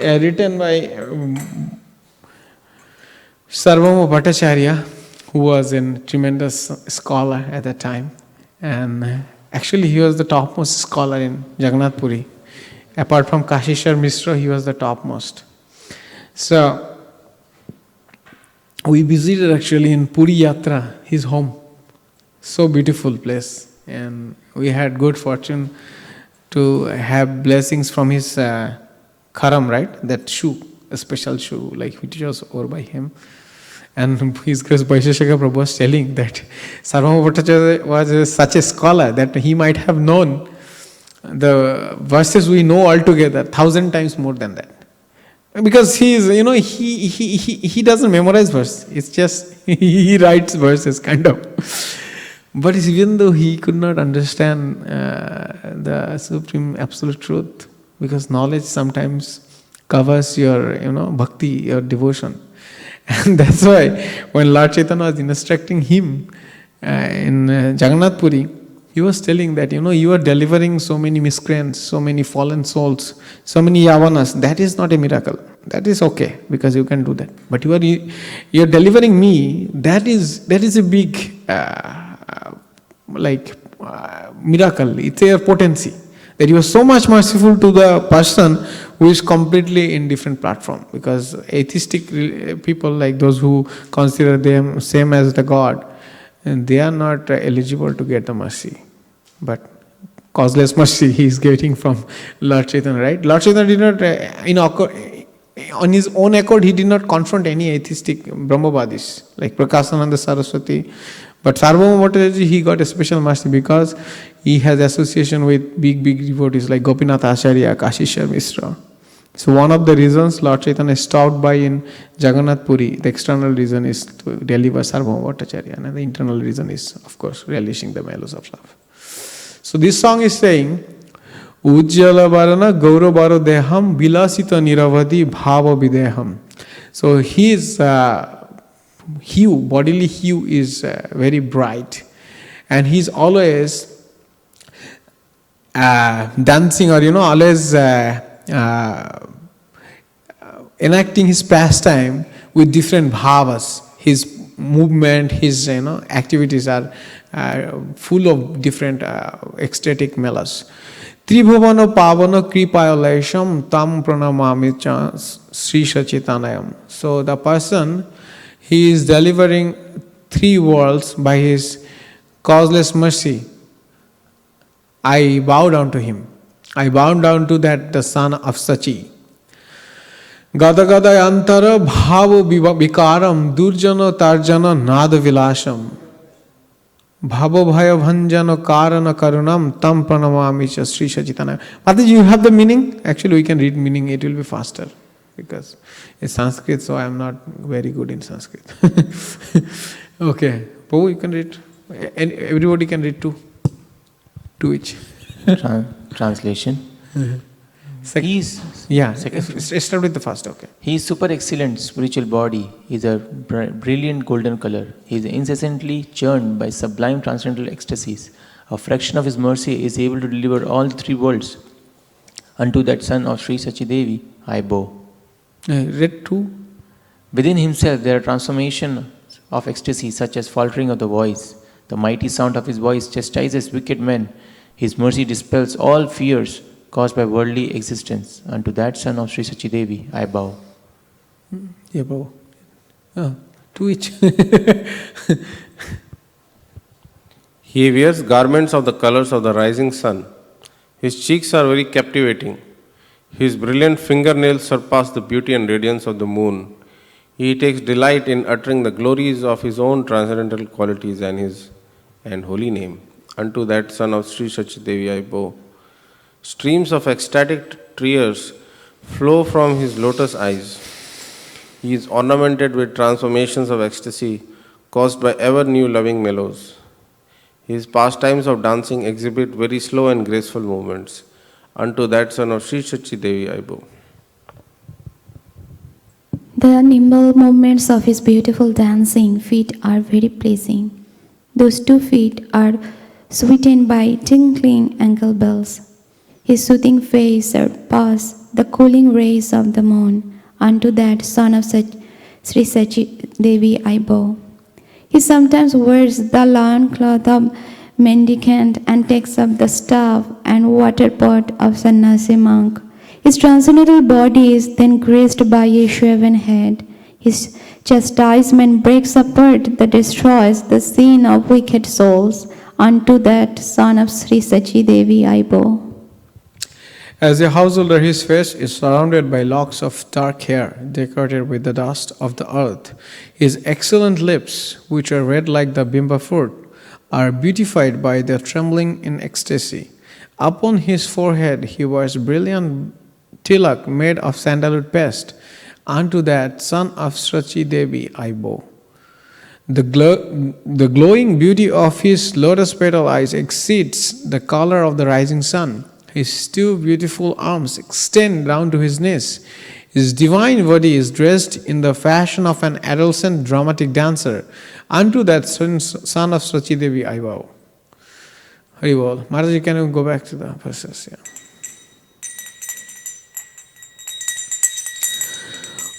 written by Sarvabhauma Bhattacharya, who was a tremendous scholar at that time. And actually he was the topmost scholar in Jagannath Puri. Apart from Kashishar Mishra, he was the topmost. So we visited actually in Puri Yatra, his home. So beautiful place. And we had good fortune to have blessings from his kharam, right? That shoe, a special shoe, like which was over by him. And His Grace Vaisheshika Prabhu was telling that Sarvabhauma Bhattacharya was such a scholar that he might have known the verses we know altogether 1,000 times more than that. Because he is, he doesn't memorize verse. It's just he writes verses kind of. But even though he could not understand the supreme absolute truth, because knowledge sometimes covers your, bhakti, your devotion. And that's why when Lord Chaitanya was instructing him in Jagannath Puri, he was telling that, you are delivering so many miscreants, so many fallen souls, so many yavanas. That is not a miracle. That is okay, because you can do that. But you are delivering me. That is a big miracle. It's a potency. That you are so much merciful to the person who is completely in different platform. Because atheistic people, like those who consider them same as the God, and they are not eligible to get the mercy. But causeless mercy he is getting from Lord Chaitanya, right? Lord Chaitanya did not, on his own accord, he did not confront any atheistic Brahmavadis, like Prakasananda Saraswati. But Sarvabhauma Bhattacharya, he got a special mercy because he has association with big devotees like Gopinath Acharya, Kashishar Mishra. So one of the reasons Lord Chaitanya stopped by in Jagannath Puri, the external reason is to deliver Sarvabhauma Bhattacharya, and the internal reason is, of course, relishing the mellows of love. So this song is saying, Ujjala Varana Gaura Baro Deham Vilasita Niravadi Bhava Videham. So his hue, bodily hue is very bright, and he's always dancing or always enacting his pastime with different bhavas. His movement, his activities are full of different ecstatic melas. Tribhuvana pavana kripayalayasham tam pranamami cha Sri Sachitanayam. So the person, he is delivering 3 worlds by his causeless mercy. I bow down to him. I bow down to that, the son of Sachi. Gada gada antara bhava vikaram durjana tarjana nada vilasham. Bhava bhaya bhanjana karana karunam tam pranamami cha Sri Sachitanayam. Mataji, you have the meaning? Actually, we can read meaning, it will be faster. Because it's Sanskrit, so I am not very good in Sanskrit. Okay, Prabhu, you can read. And everybody can read too. To each. Translation. Start with the first, okay. His super excellent spiritual body is a brilliant golden color. He is incessantly churned by sublime transcendental ecstasies. A fraction of his mercy is able to deliver all 3 worlds. Unto that son of Sri Sachi Devi, I bow. Read 2. Within himself there are transformations of ecstasy such as faltering of the voice. The mighty sound of his voice chastises wicked men. His mercy dispels all fears caused by worldly existence. Unto that son of Sri Sachi Devi, I bow. Yeah, bow. To each. He wears garments of the colors of the rising sun. His cheeks are very captivating. His brilliant fingernails surpass the beauty and radiance of the moon. He takes delight in uttering the glories of his own transcendental qualities and holy name. Unto that son of Sri Sachi Devi I bow. Streams of ecstatic tears flow from his lotus eyes. He is ornamented with transformations of ecstasy caused by ever new loving mellows. His pastimes of dancing exhibit very slow and graceful movements. Unto that son of Sri Sachi Devi I bow. The nimble movements of his beautiful dancing feet are very pleasing. Those 2 feet are sweetened by tinkling ankle bells. His soothing face surpasses the cooling rays of the moon. Unto that son of Sri Sachi Devi I bow. He sometimes wears the loincloth of mendicant and takes up the staff and water pot of sannyasi monk. His transcendental body is then graced by a shaven head. His chastisement breaks apart that destroys the sin of wicked souls. Unto that son of Sri Sachi Devi I bow. As a householder, his face is surrounded by locks of dark hair, decorated with the dust of the earth. His excellent lips, which are red like the bimba fruit, are beautified by their trembling in ecstasy. Upon his forehead he wears brilliant tilak made of sandalwood paste. Unto that son of Sachi Devi I bow. The glowing beauty of his lotus petal eyes exceeds the color of the rising sun. His two beautiful arms extend down to his knees. His divine body is dressed in the fashion of an adolescent dramatic dancer. Unto that son of Sachi Devi I bow. Hari Bol. Mataji, can you go back to the verses? Yeah.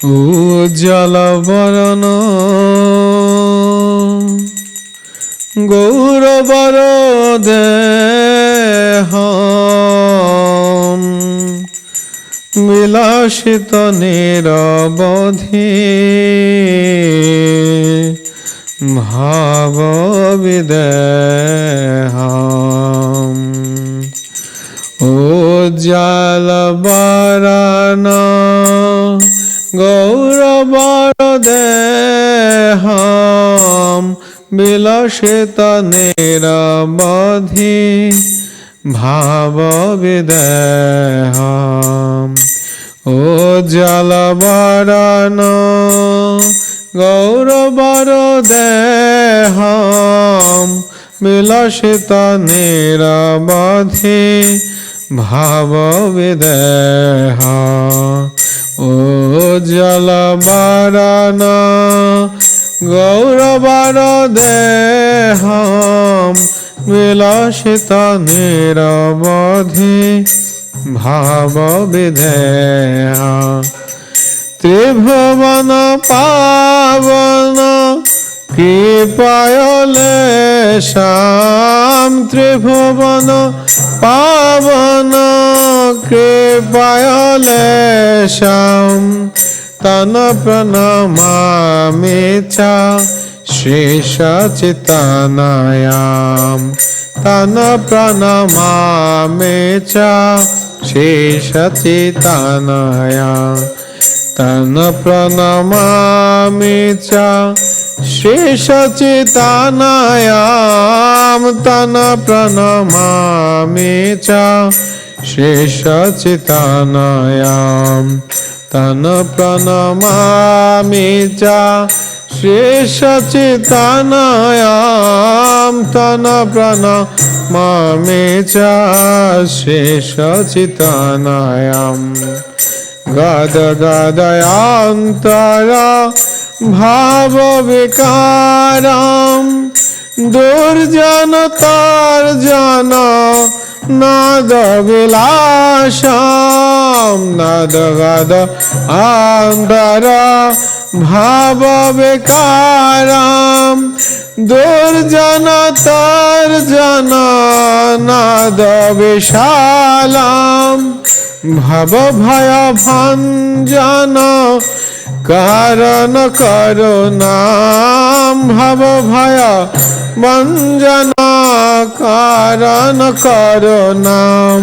Ujjala varana Gauravara deham Vilashita nirabadhi Bhava videham Ujjala varana Gauravara deham Vilashita nirabadhi Bhava videham Ujjala varana Gauravara deham Vilashita nirabadhi Bhava videham Ujjala varana Gauravara deham Vilashita nirabadhi Bhava videham Tribhavana pavana Kripayalesham Tribhavana pavana Kripayalesham Tana pranamami cha Shesha chitanayam Tana pranamami cha Shesha chitanayam Tana pranamami cha Shesha chitanayam Tana pranamami cha Shesha chitanayam Tana pranamami cha Shesha chitanayam Tana pranamami cha Shesha chitanayam Gada gadayantara Bhava vikaram Durjana tarjana Nada vilasham Nada gada andara Bhava vikaram Durjana tarjana Nada vishalam Bhava bhaya bhanjana Karana karunam Bhava bhaya bhanjana Karana karunam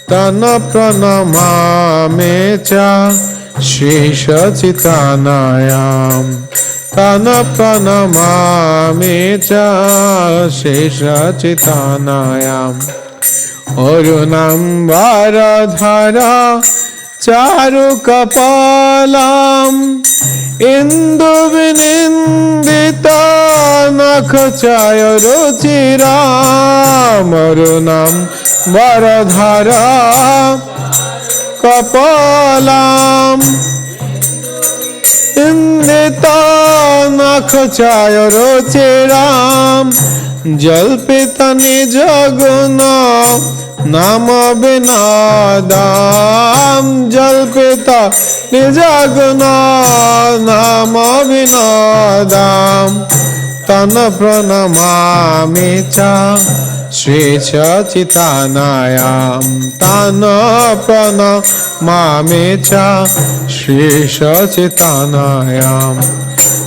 Tana pranamami cha Shesha chitanayam Tana pranamami cha Shesha chitanayam Orunam varadhara Charu kapalam Indu vinindita Nakhachaya ruchiram Orunam varadhara Kapalam Indita nakhachaya ruchiram जल्पित निज गुण नाम विनोदम जल्पित निज गुण नाम विनोदम तन प्रणमामि च श्री सच्चिदानयां तन प्रणमामि च श्री सच्चिदानयां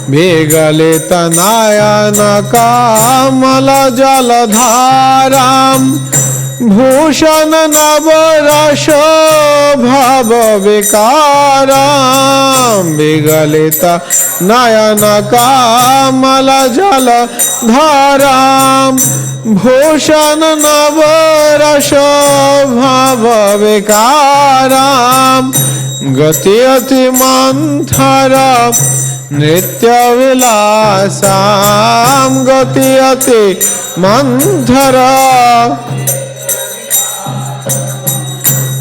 विगलित नयन कमल जलधारां भूषण नवरस भव विकारां विगलित नयन कमल जलधारां भूषण नवरस भव विकारां गति अति मंथरा नृत्य विलासां गति अति मंथरा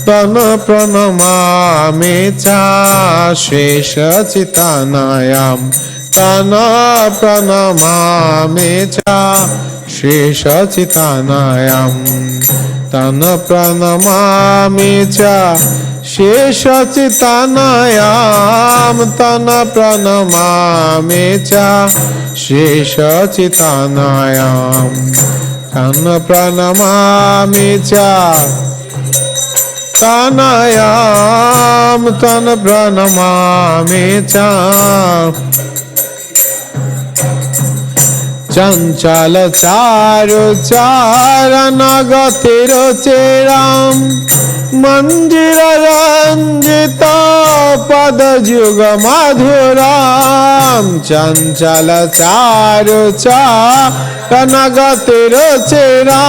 तन प्रणमामि च श्री सच्चिदानयां तन प्रणमामि च श्री सच्चिदानयां तन प्रणमामि च श्री सच्चिदानयां तन प्रणमामि च श्री सच्चिदानयां तन प्रणमामि च तनयां तन प्रणमामि च चंचल चारु चारण गतिरुचिरां मंदिर रंजित पद जुग मधुरां चंचल चारु चारण गतिरुचिरां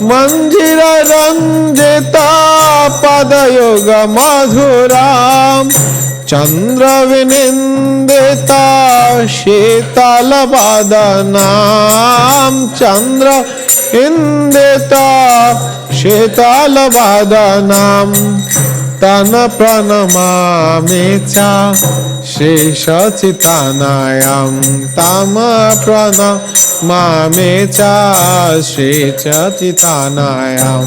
मंदिर रंजित पदयुग मधुरां चंद्र विनिंदित शीतल वदनां चंद्र इंदित शीतल वदनां तन प्रणमामि च श्री सच्चिदानयां तम प्रणमामि च श्री सच्चिदानयां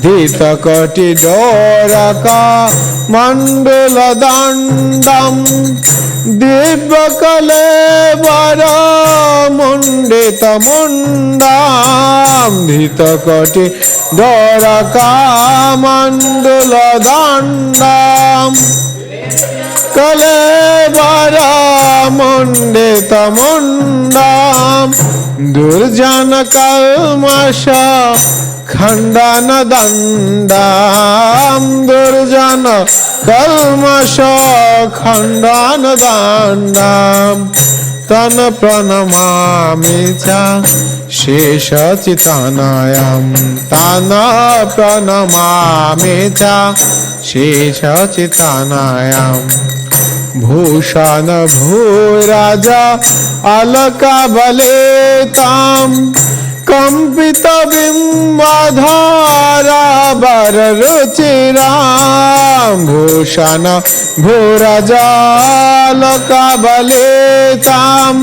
धीतकोटि डोरका मंडल दंडम दिव्य कलेवर मुंडित मुंडाम धीतकोटि डोरका मंडल दंडम कलेवर मुंडित मुंडाम दुर्जन कल्मष खंडन दंडाम दुर्जन कल्मष खंडन दंडाम तन प्रणमामि च श्री सच्चिदानयां तन प्रणमामि च श्री सच्चिदानयां भूषण भूराजा अलका बलेतां कंपित बिंबाधारा वर रुचिरां भूषण भूराजालका बलेतां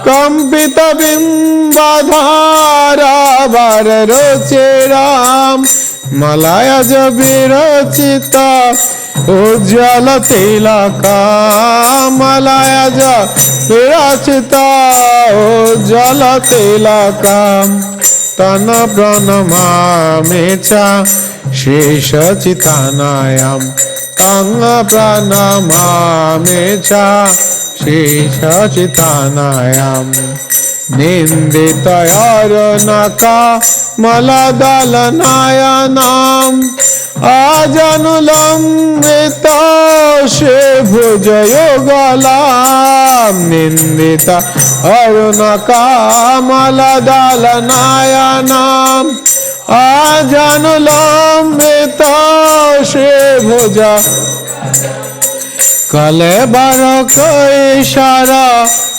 कंपित बिंबाधारा वर रुचिरां मलयज विरचित उज्ज्वल तिलका मलयज विरचित उज्ज्वल तिलका तन प्रणमामि च श्री सच्चिदानयां तन प्रणमामि च श्री सच्चिदानयां निंदित अरुणका मलदल नयनां आजनुलंबित श्री भुज युगलां निंदित अरुणका मलदल नयनां आजनुलंबित श्री भुज कलेबर कैशर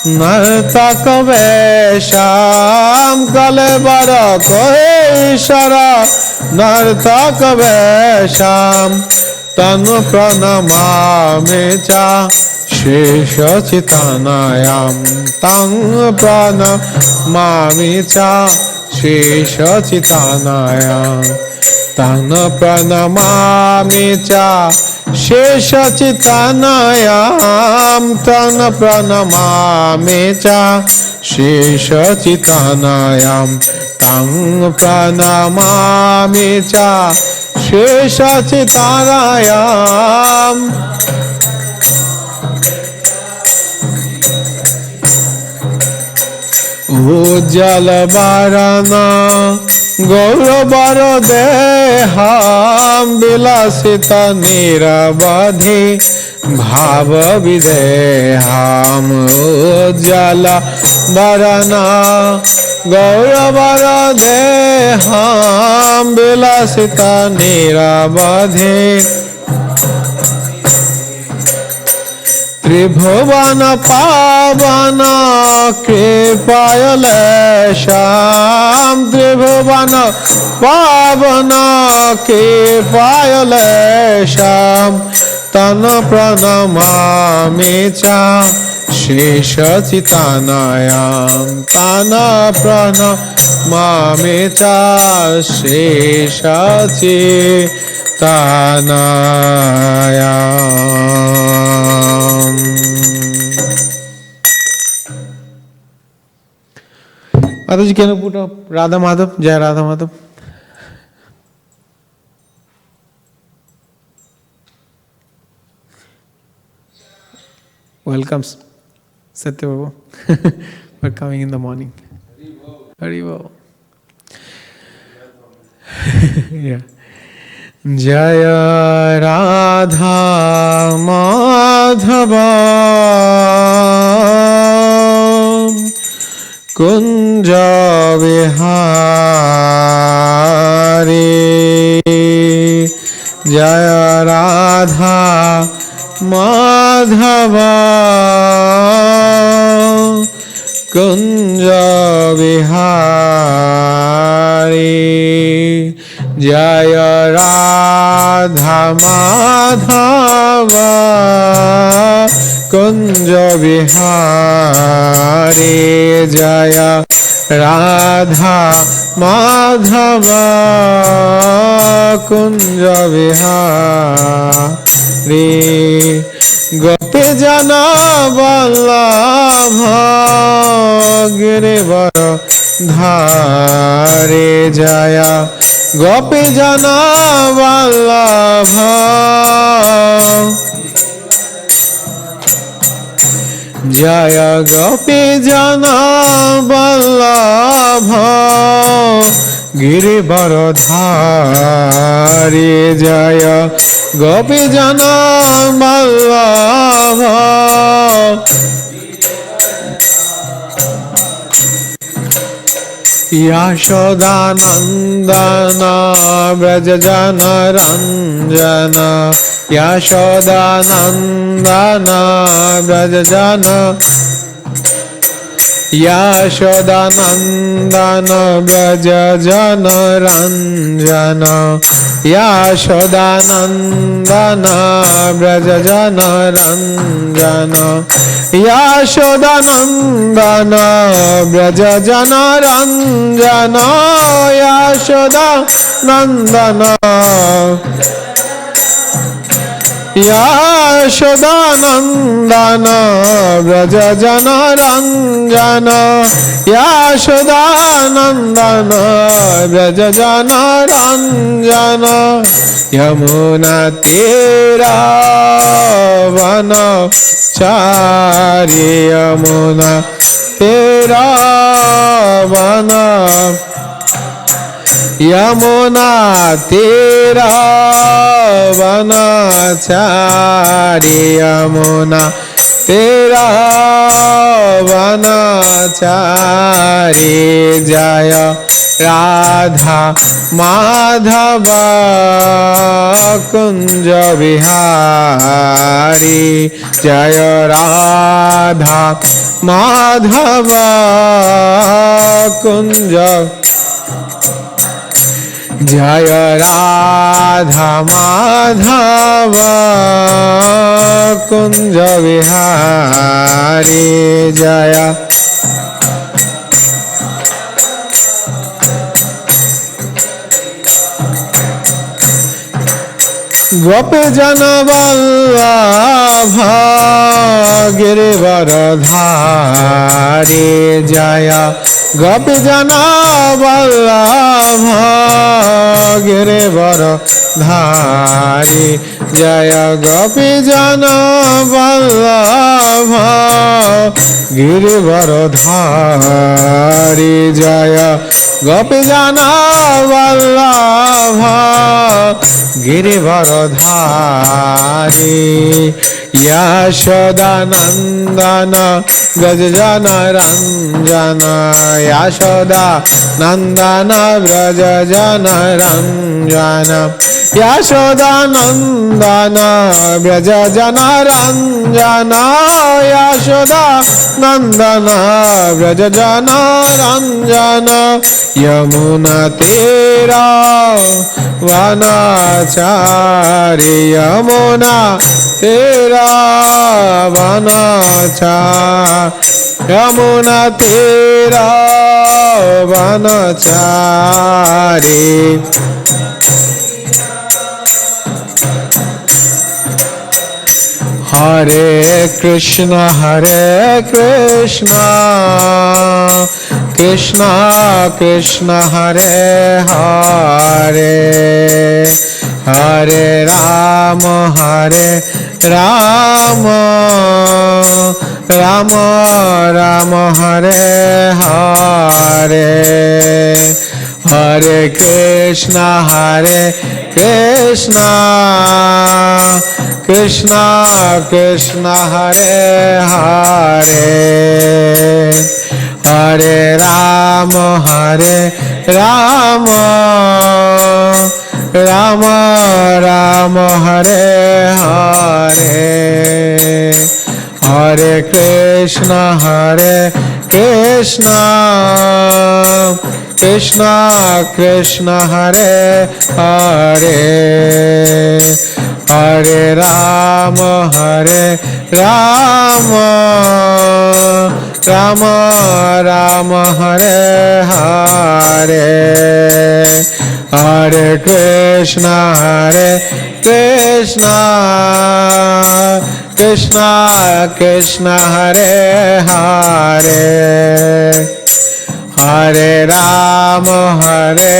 नर्तक वेशाम कलेबर कैशर नर्तक वेशाम तनु प्रणमामि च शेषचितानायां तं प्रणमामि च शेषचितानायां तं प्रणमामि च शेषचितानायां तं प्रणमामि च शेषचितानायां तं प्रणमामि च शेषचितानायां उज्जल वरना गौरवर देहां विलसित निरवधि भाव विदेहां उज्जल वरना गौरवर देहां विलसित निरवधि त्रिभुवन पावन कृपायलेशां त्रिभुवन पावन कृपायलेशां तं प्रणमामि च शेषचितानायां तं प्रणमामि च शेषचितानायां। Mataji, can you put up Radha Madhav, Jai Radha Madhav? Welcome, Satya Babu, for coming in the morning. Haribo. Yeah. Jaya Radha Madhava Kunja Vihari Jaya Radha Madhava Kunja Vihari Jaya Radha Madhava Kunja Vihari Jaya Radha Madhava Kunja Vihari Gopi Jana Vallabha Girivara Dhari Jaya Gopi Jana Vallabha Jaya Gopi Jana Vallabha Girivara Dhari Jaya Gopi Jana Vallabha Yashodanandana Vrajajana Ranjana Yashodanandana Vrajajana Yashodanandana Vrajajana Ranjana Yashodanandana Vrajajana Ranjana Yashodanandana Vrajajana Ranjana Yashodanandana Yashodanandana Vrajajana Ranjana Yashodanandana Vrajajana Ranjana Yamuna Tira Vana Chari Yamuna Tira Vana Yamuna Tira Vana Chari Yamuna Tira Vana Chari Jaya Radha Madhava Kunja Vihari Jaya Radha Madhava Kunja Jaya Radha Madhava कुंज विहारी जय गोपी जन वल्लभ गिरिवरधारी जय गोपी जन वल्लभ गिरिवरधारी जय गोपी जन वल्लभ गिरिवरधारी जय गोपी जन वल्लभ गिरिवरधारी यशोदानंदन गजजन रंजन यशोदा नंदन व्रजजन रंजन यशोदानंदन व्रजजन रंजन यशोदा नंदन व्रजजन रंजन यमुना तेरा वनाचारी यमुना तेरा वनाचारी यमुना तेरा वनाचारी हरे कृष्ण कृष्ण कृष्ण हरे हरे हरे राम राम राम राम हरे हरे हरे कृष्ण कृष्ण कृष्ण हरे हरे हरे राम राम राम राम हरे हरे हरे कृष्ण कृष्ण कृष्ण हरे हरे हरे राम राम राम हरे हरे हरे कृष्ण कृष्ण हरे हरे हरे राम हरे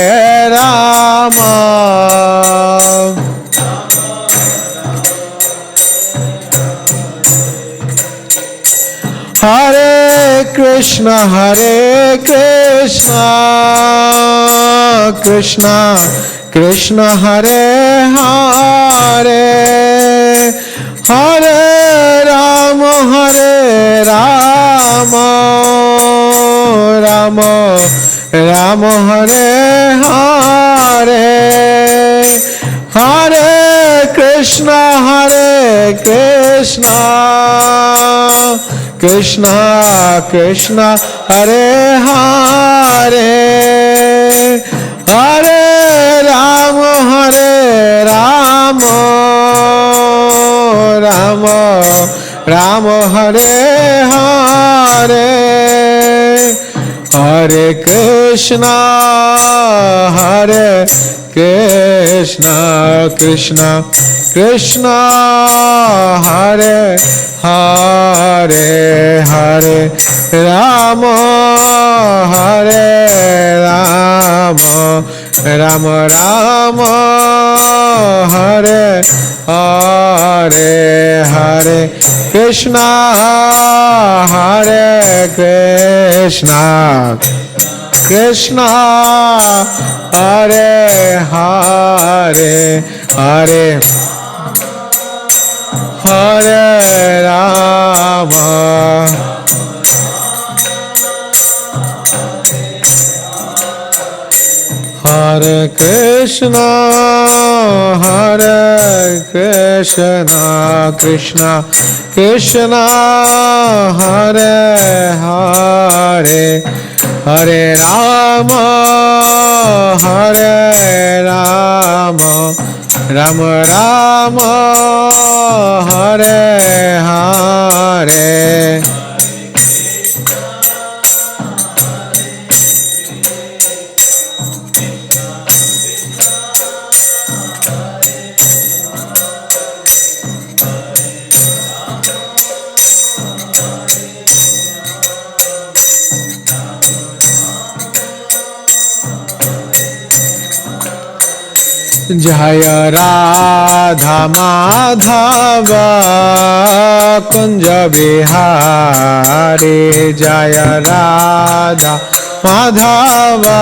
कृष्ण कृष्ण कृष्ण हरे हरे हरे राम राम राम हरे हरे हरे कृष्ण कृष्ण कृष्ण हरे हरे हरे राम राम राम हरे हरे हरे कृष्ण कृष्ण कृष्ण हरे हरे हरे राम राम राम हरे हरे हरे कृष्ण कृष्ण हरे हरे हरे हरे राम हरे कृष्ण कृष्ण कृष्ण हरे हरे हरे राम राम राम हरे Jaya Radha Madhava Kunja Vihari Jaya Radha Madhava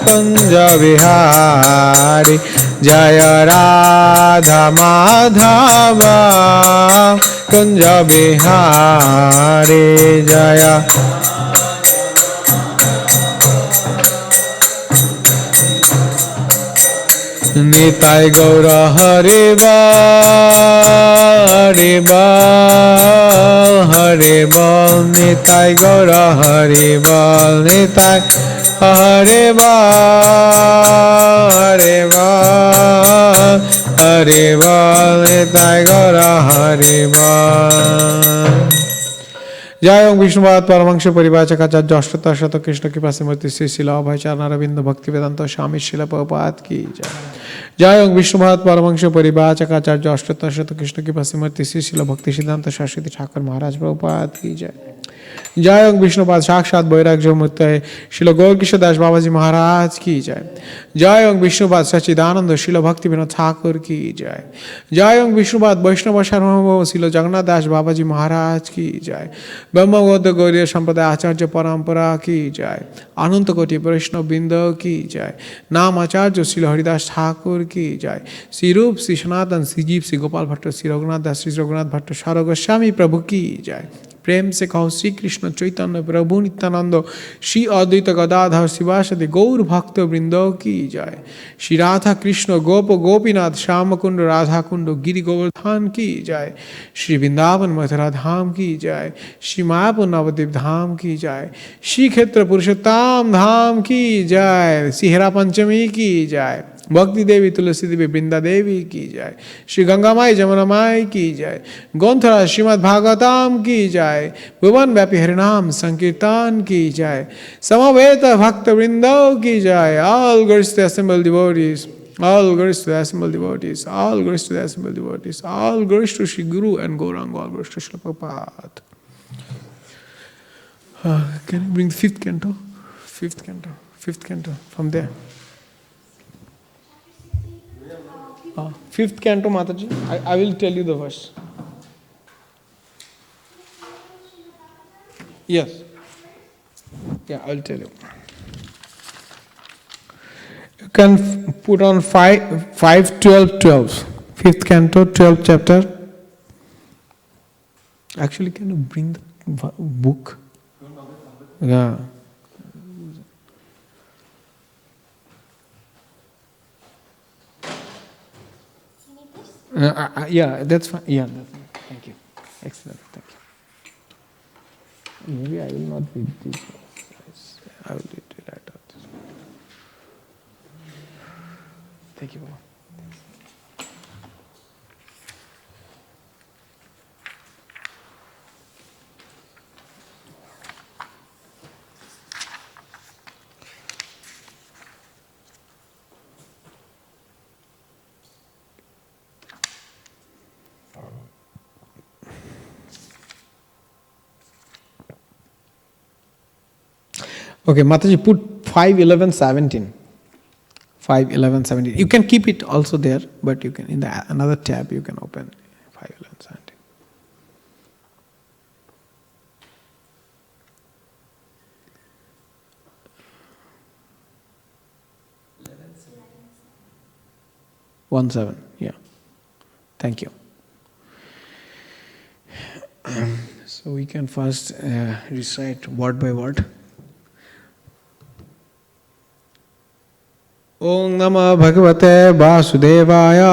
Kunja Vihari Jaya Radha Madhava Kunja Vihari Jaya Nitai Gaura Hare Bal Hare Bal Nitai Gaura Hare Bal Nitai Hare Bal Hare Bal Hare Bal Nitai Gaura Hare Bal जय ओम विष्णुपाद परमहंस परिवाचकाचार्य अष्टोत्तर शत कृष्ण कृपा सिमरति श्री शिला अभयचरण अरविंद भक्ति वेदांत स्वामी शिला प्रभुपाद की जय जय ओम विष्णुपाद परमहंस परिवाचकाचार्य अष्टोत्तर शत कृष्ण कृपा सिमरति श्री शिला भक्ति सिद्धांत शाश्वती ठाकुर महाराज प्रभुपाद की जय जय ओम विष्णुपाद साक्षात वैराग्य मूर्त है शिल गौर किशोरदास बाबा जी महाराज की जय जय ओम विष्णुपाद सच्चिदानंद शिल भक्ति विनोद ठाकुर की जय जय ओम विष्णुपाद वैष्णव सार्वभौम शिल जगन्नाथ दास बाबा जी महाराज की जय ब्रह्मबौद्ध गौरीय संप्रदाय आचार्य परंपरा की जय अनंत कोटि वैष्णव बिंद की जय नाम आचार्य श्री हरिदास ठाकुर की जय श्री रूप श्री सनातन श्री जीव श्री गोपाल भट्ट श्री रघुनाथ दास श्री रघुनाथ भट्ट सारो गोस्वामी प्रभु की जय प्रेम से कहो श्री कृष्ण चैतन्य प्रभु नित्यानंद श्री अद्वैत गदाधर शिवासदि गौर भक्त वृंदो की जय श्री राधा कृष्ण गोप गोपीनाथ श्याम कुंड राधा कुंड गिरि गोवर्धन की जय श्री वृंदावन मथुरा धाम की जय श्री मायापुर नवद्वीप धाम की जय श्री क्षेत्र पुरुषोत्तम धाम की जय श्री हेरा पंचमी की जय भक्ति देवी तुलसी देवी वृंदा देवी की जय श्री गंगा माई जमुना माई की जय ग्रंथराज श्रीमद् भागवतम की जय भुवन व्यापी हरिनाम संकीर्तन की जय समवेत भक्त वृंदों की जय all glories to the assembled devotees all glories to the assembled devotees all glories to the assembled devotees all glories to Shri Guru and Gauranga all glories to Srila Prabhupada. Can you bring the fifth canto from there. Fifth canto, Mataji. I will tell you the verse. Yes. Yeah, I will tell you. You can put on 5, 12, 12. Fifth canto, 12th chapter. Actually, can you bring the book? Yeah. Yeah, that's fine. Yeah, that's fine. Thank you. Excellent. Thank you. Maybe I will not read this. I will read it right out. Thank you, Baba. Okay, Mataji, put 5, 11, 17. 5, 11, 17. You can keep it also there, but you can, in the another tab, you can open 5, 11, 17. One seven, yeah. Thank you. So we can first recite word by word. Om Namah Bhagavate Vasudevaya.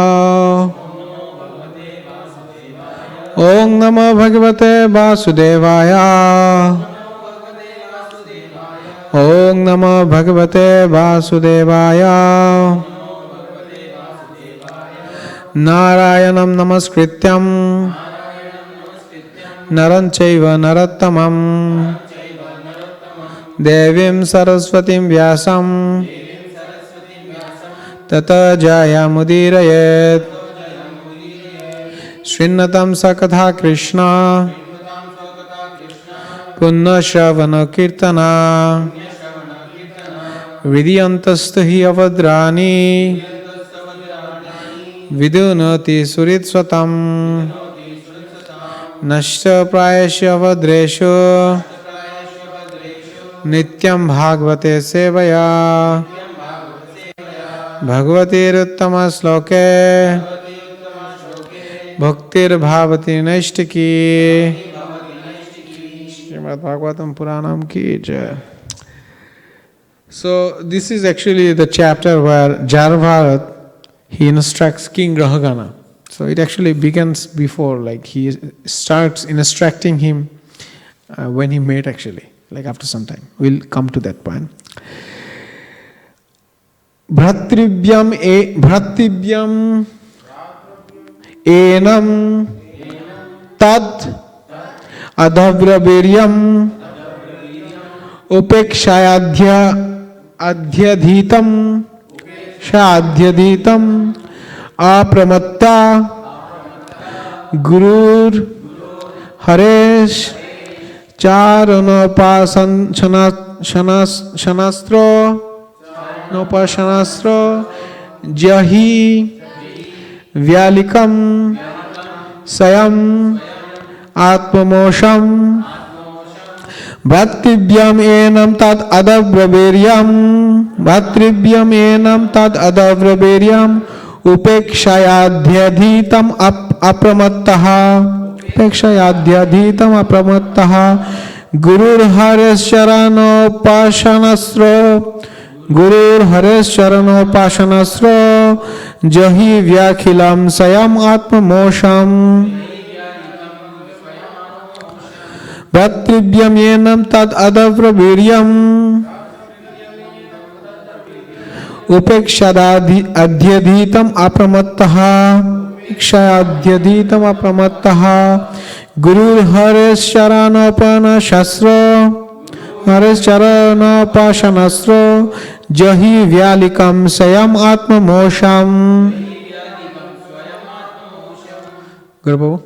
Om Namah Bhagavate Vasudevaya. Om Namah Bhagavate Vasudevaya. Narayanam Namaskrityam Naram Chaiva Narottamam Devim Saraswatim Vyasam Tata Jaya Mudirayet Srinnatam Sakatha Krishna Punna Shavana Kirtana Vidyantastahi Avadrani vidunati suritsatam nashta prayasya vadreshu nityam bhagavate sevaya bhagavatir uttama sloke bhaktir bhavati naishtaki Srimad Bhagavatam Puranam ki jai. So this is actually the chapter where Jada Bharata he instructs King Rahugana. So it actually begins before, like he starts instructing him when he met actually, like after some time. We'll come to that point. Bhratrivyam enam tad adhavraviryam upekshayadhyadhitam shadhyadhitam apramatta gurur haresh charanopasan shanastro jahi vyalikam sayam atmamosham Bhatrivyam enam tad adavraberyam upekshayadhyadhitam apramattaha gurur hares charanopashanasro jahi vyakhilam sayam atmamosham Bhatrivyam enam tad adavraviryam upekshayadhyadhitam apramattaha gurur hares charanopashanasro jahi vyalikam sayam atmamosham. Guru Babu?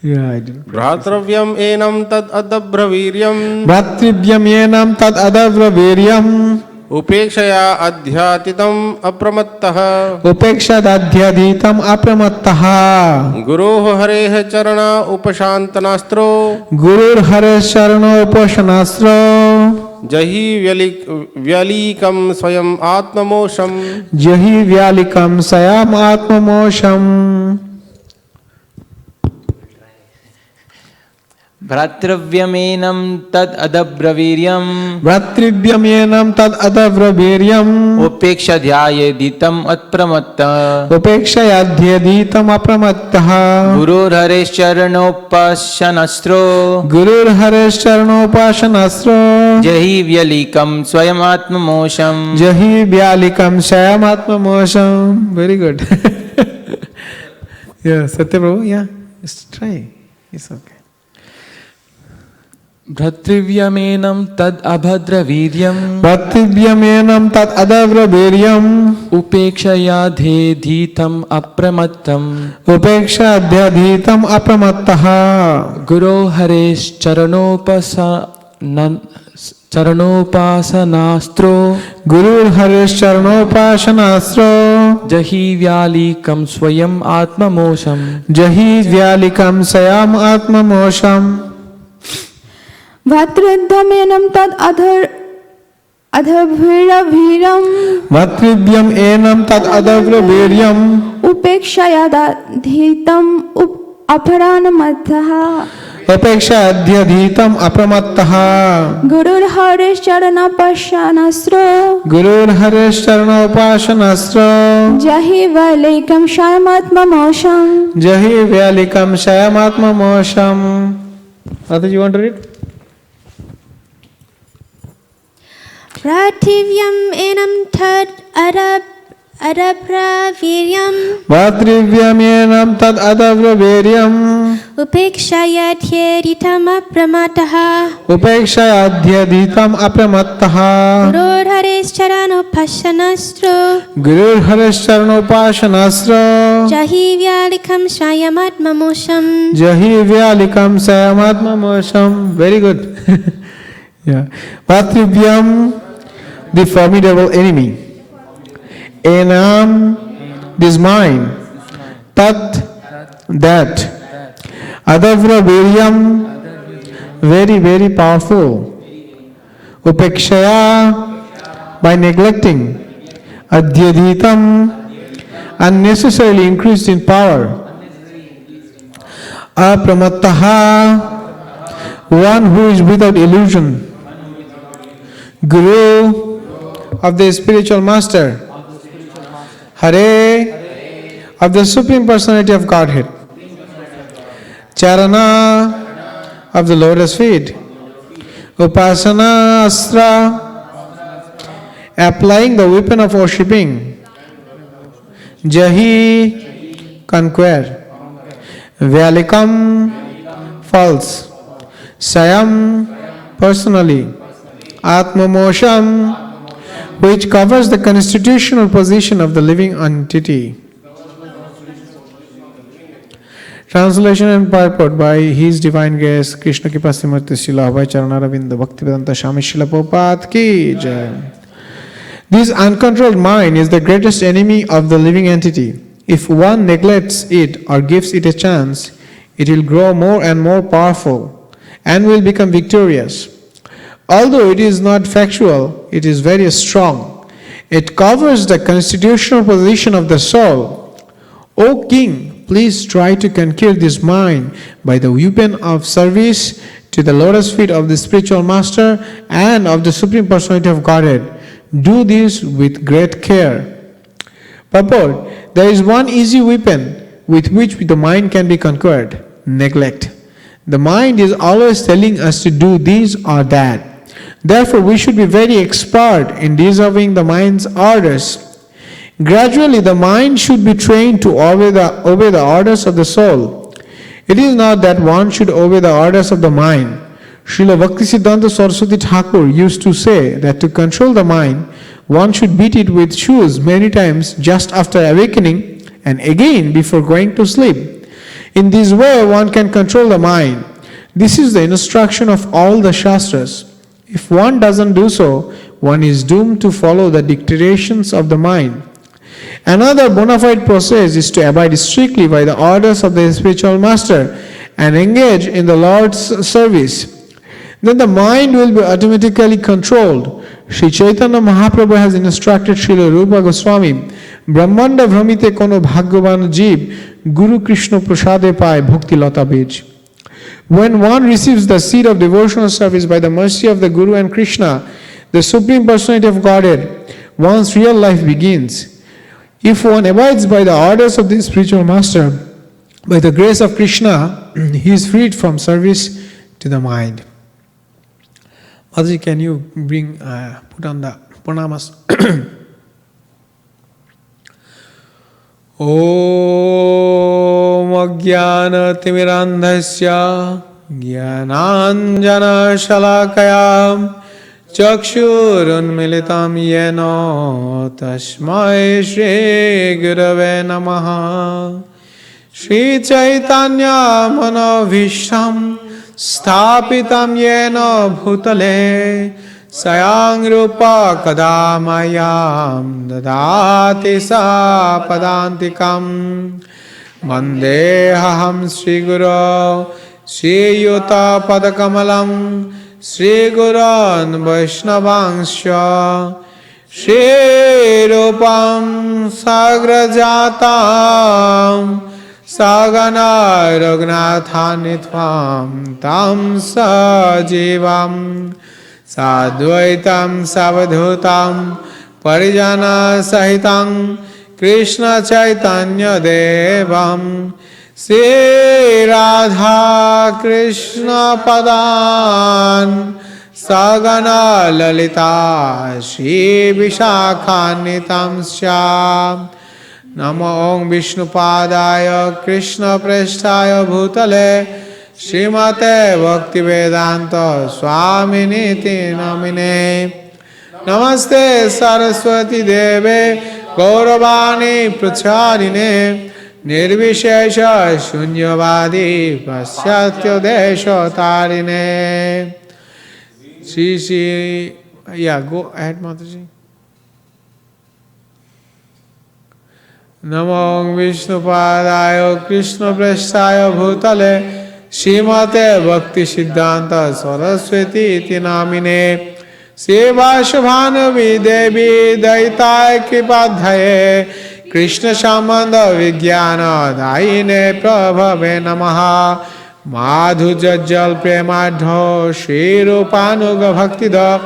Yeah, I did. Bhratravyam enam tad adabhraviryam upekshaya adhyatitam apramattaha guroh hareh charana upashantanastro jahi vyalikam swayam atmamosham Bhratravyamenam tad adabhraviryam upekshadhyayaditam apramatta gurur haresh charanopashanastro jahi vyalikam swayam atmamosham. Very good. Yeah, Satya Prabhu, yeah, just try. It's okay. Bhratrivyamenam tad abhadraviryam upekshayadhyadhitam apramattaha guru haresh charanopashanastro jahi vyalikam swayam atmamosham. Bhatrivyam tad adavraviryam upekshayadhyadhitam apramattaha gurur haresh charanopashanasro jahi vyalikam sayam atmamosham. Radha, you want to read? Bhratrivyam enam tad adavraviryam upekshayadhyadhitam apramattaha gurur haresh charanopashanasro jahi vyalikam sayam atmamosham. Very good. Yeah. Bhatrivyam the formidable enemy. Enam, this mind. Tat, that. Adavra Viryam, very, very powerful. Upekshaya, by neglecting. Adhyadhitam, unnecessarily increased in power. Apramattaha, one who is without illusion. Guru, of the spiritual master. Hare, of the Supreme Personality of Godhead. Charana, of the lotus feet. Upasana astra, applying the weapon of worshipping. Jahi, conquer. Vyalikam, false. Sayam, personally. Atmamosham, which covers the constitutional position of the living entity. Translation and purport by His Divine Grace Krishna Kipastimurti Srila Abhay Charanaravindra Bhaktivedanta Swami Srila Prabhupada ki jai. This uncontrolled mind is the greatest enemy of the living entity. If one neglects it or gives it a chance, it will grow more and more powerful and will become victorious. Although it is not factual, it is very strong. It covers the constitutional position of the soul. O King, please try to conquer this mind by the weapon of service to the lotus feet of the spiritual master and of the Supreme Personality of Godhead. Do this with great care. Purport: there is one easy weapon with which the mind can be conquered: neglect. The mind is always telling us to do this or that. Therefore, we should be very expert in disobeying the mind's orders. Gradually, the mind should be trained to obey the orders of the soul. It is not that one should obey the orders of the mind. Srila Bhaktisiddhanta Saraswati Thakur used to say that to control the mind, one should beat it with shoes many times just after awakening and again before going to sleep. In this way, one can control the mind. This is the instruction of all the Shastras. If one doesn't do so, one is doomed to follow the dictations of the mind. Another bona fide process is to abide strictly by the orders of the spiritual master and engage in the Lord's service. Then the mind will be automatically controlled. Sri Chaitanya Mahaprabhu has instructed Srila Rupa Goswami, Brahmanda Vramite kono bhagyavan jeev, Guru Krishna prasade pai bhakti lata bij. When one receives the seed of devotional service by the mercy of the Guru and Krishna, the Supreme Personality of Godhead, one's real life begins. If one abides by the orders of the spiritual master, by the grace of Krishna, he is freed from service to the mind. Mataji, can you put on the pranamas? Om Ajnana Timirandhasya Jnananjana Shalakaya Chakshurunmilitam Yena Tasmai Shri Gurave Namaha. Shri Chaitanya Manavisham Sthapitam Yena Bhutale Sayang Rupa Kadamayam Dadati Sa Padantikam Vandehaham Sri Guru Sri Yuta Padakamalam Sri Guran Vaishnavangsha Shri Rupam Sagrajatam Sagana Raghunathanitvam Tam Sajivam Sadvaitam Savadhutam Parijana Sahitam Krishna Chaitanya Devam Sri Radha Krishna Padan Sagana Lalita Shri Vishakhanitam Syam Namo Om Vishnu Padaya Krishna Presthaya Bhutale Srimate Bhaktivedanta Swaminiti Namine Namaste Saraswati Deve Gauravani Pracharine Nirvishesha Shunyavadi Pasyatya Desha Tarine Shri Yeah, go ahead, Mataji. Namo Vishnupadaya Krishna Prasthaya Bhutale Srimate Bhakti Siddhanta Saraswati iti namine Seva Shubhanavi Devi Daitai Kripadhaye Krishna Shamanda Vijnana Daine Prabhave Namaha Madhu Jajjal Premadho Shri Rupanuga Bhaktida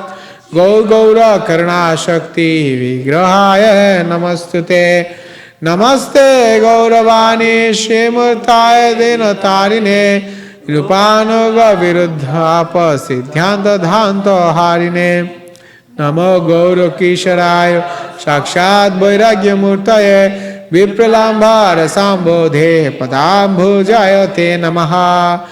Gau Gaura Karna Shakti Vigrahaya Namastute Namaste Gauravani Shemurtaye Dinatarine Rupanuga Viruddhapa Siddhanta Dhanto Harine Namo Gauru Kisharaya Sakshat Vairagya Murtaye Vipralambhara Sambodhe Padambhujayate Namaha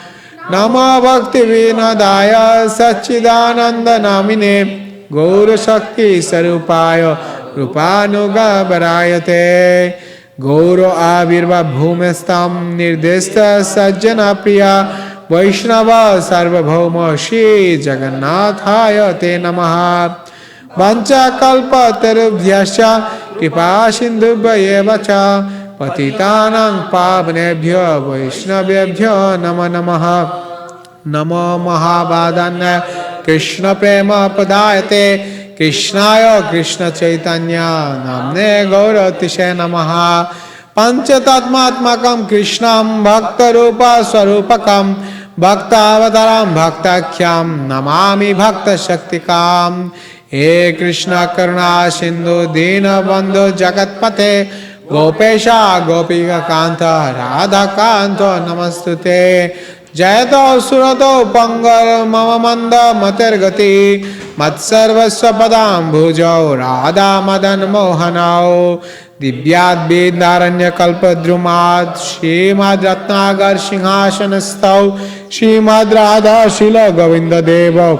Namo Bhakti Vinodaya Satchidananda Namine Gauru Shakti Sarupaya Rupanuga Varayate Gauro Avirva Bhumestam Nirdesta Sajjana Priya Vaishnava Sarvabhauma Shri Jagannathaya Te Namaha Vancha Kalpa Tarubhyascha Kripa Sindhubhaya Vacha Patitanang Pavanebhyo Vaishnavebhyo Nama Namaha Namo Mahabhadanya Krishna Prema Padayate Krishnaya Krishna Chaitanya Namne Gauratishe Namaha Panchatatmatmakam Krishnam Bhakta Rupa Swarupakam Bhakta Avataram Bhaktakyam Namami Bhakta Shaktikam He Krishna Karuna Sindhu Dina Bandhu Jagatpate Gopesha Gopika Kanta Radha Kanto Namastute Jayato Surato Pangal Mamamanda Matergati Matsarvasva Padam Bhujao Radha Madan Mohanao Divyat Vedaranya Kalpadrumat Shrimad Ratnagar Sinhasanastau Shrimad Radha Shila Govinda Deva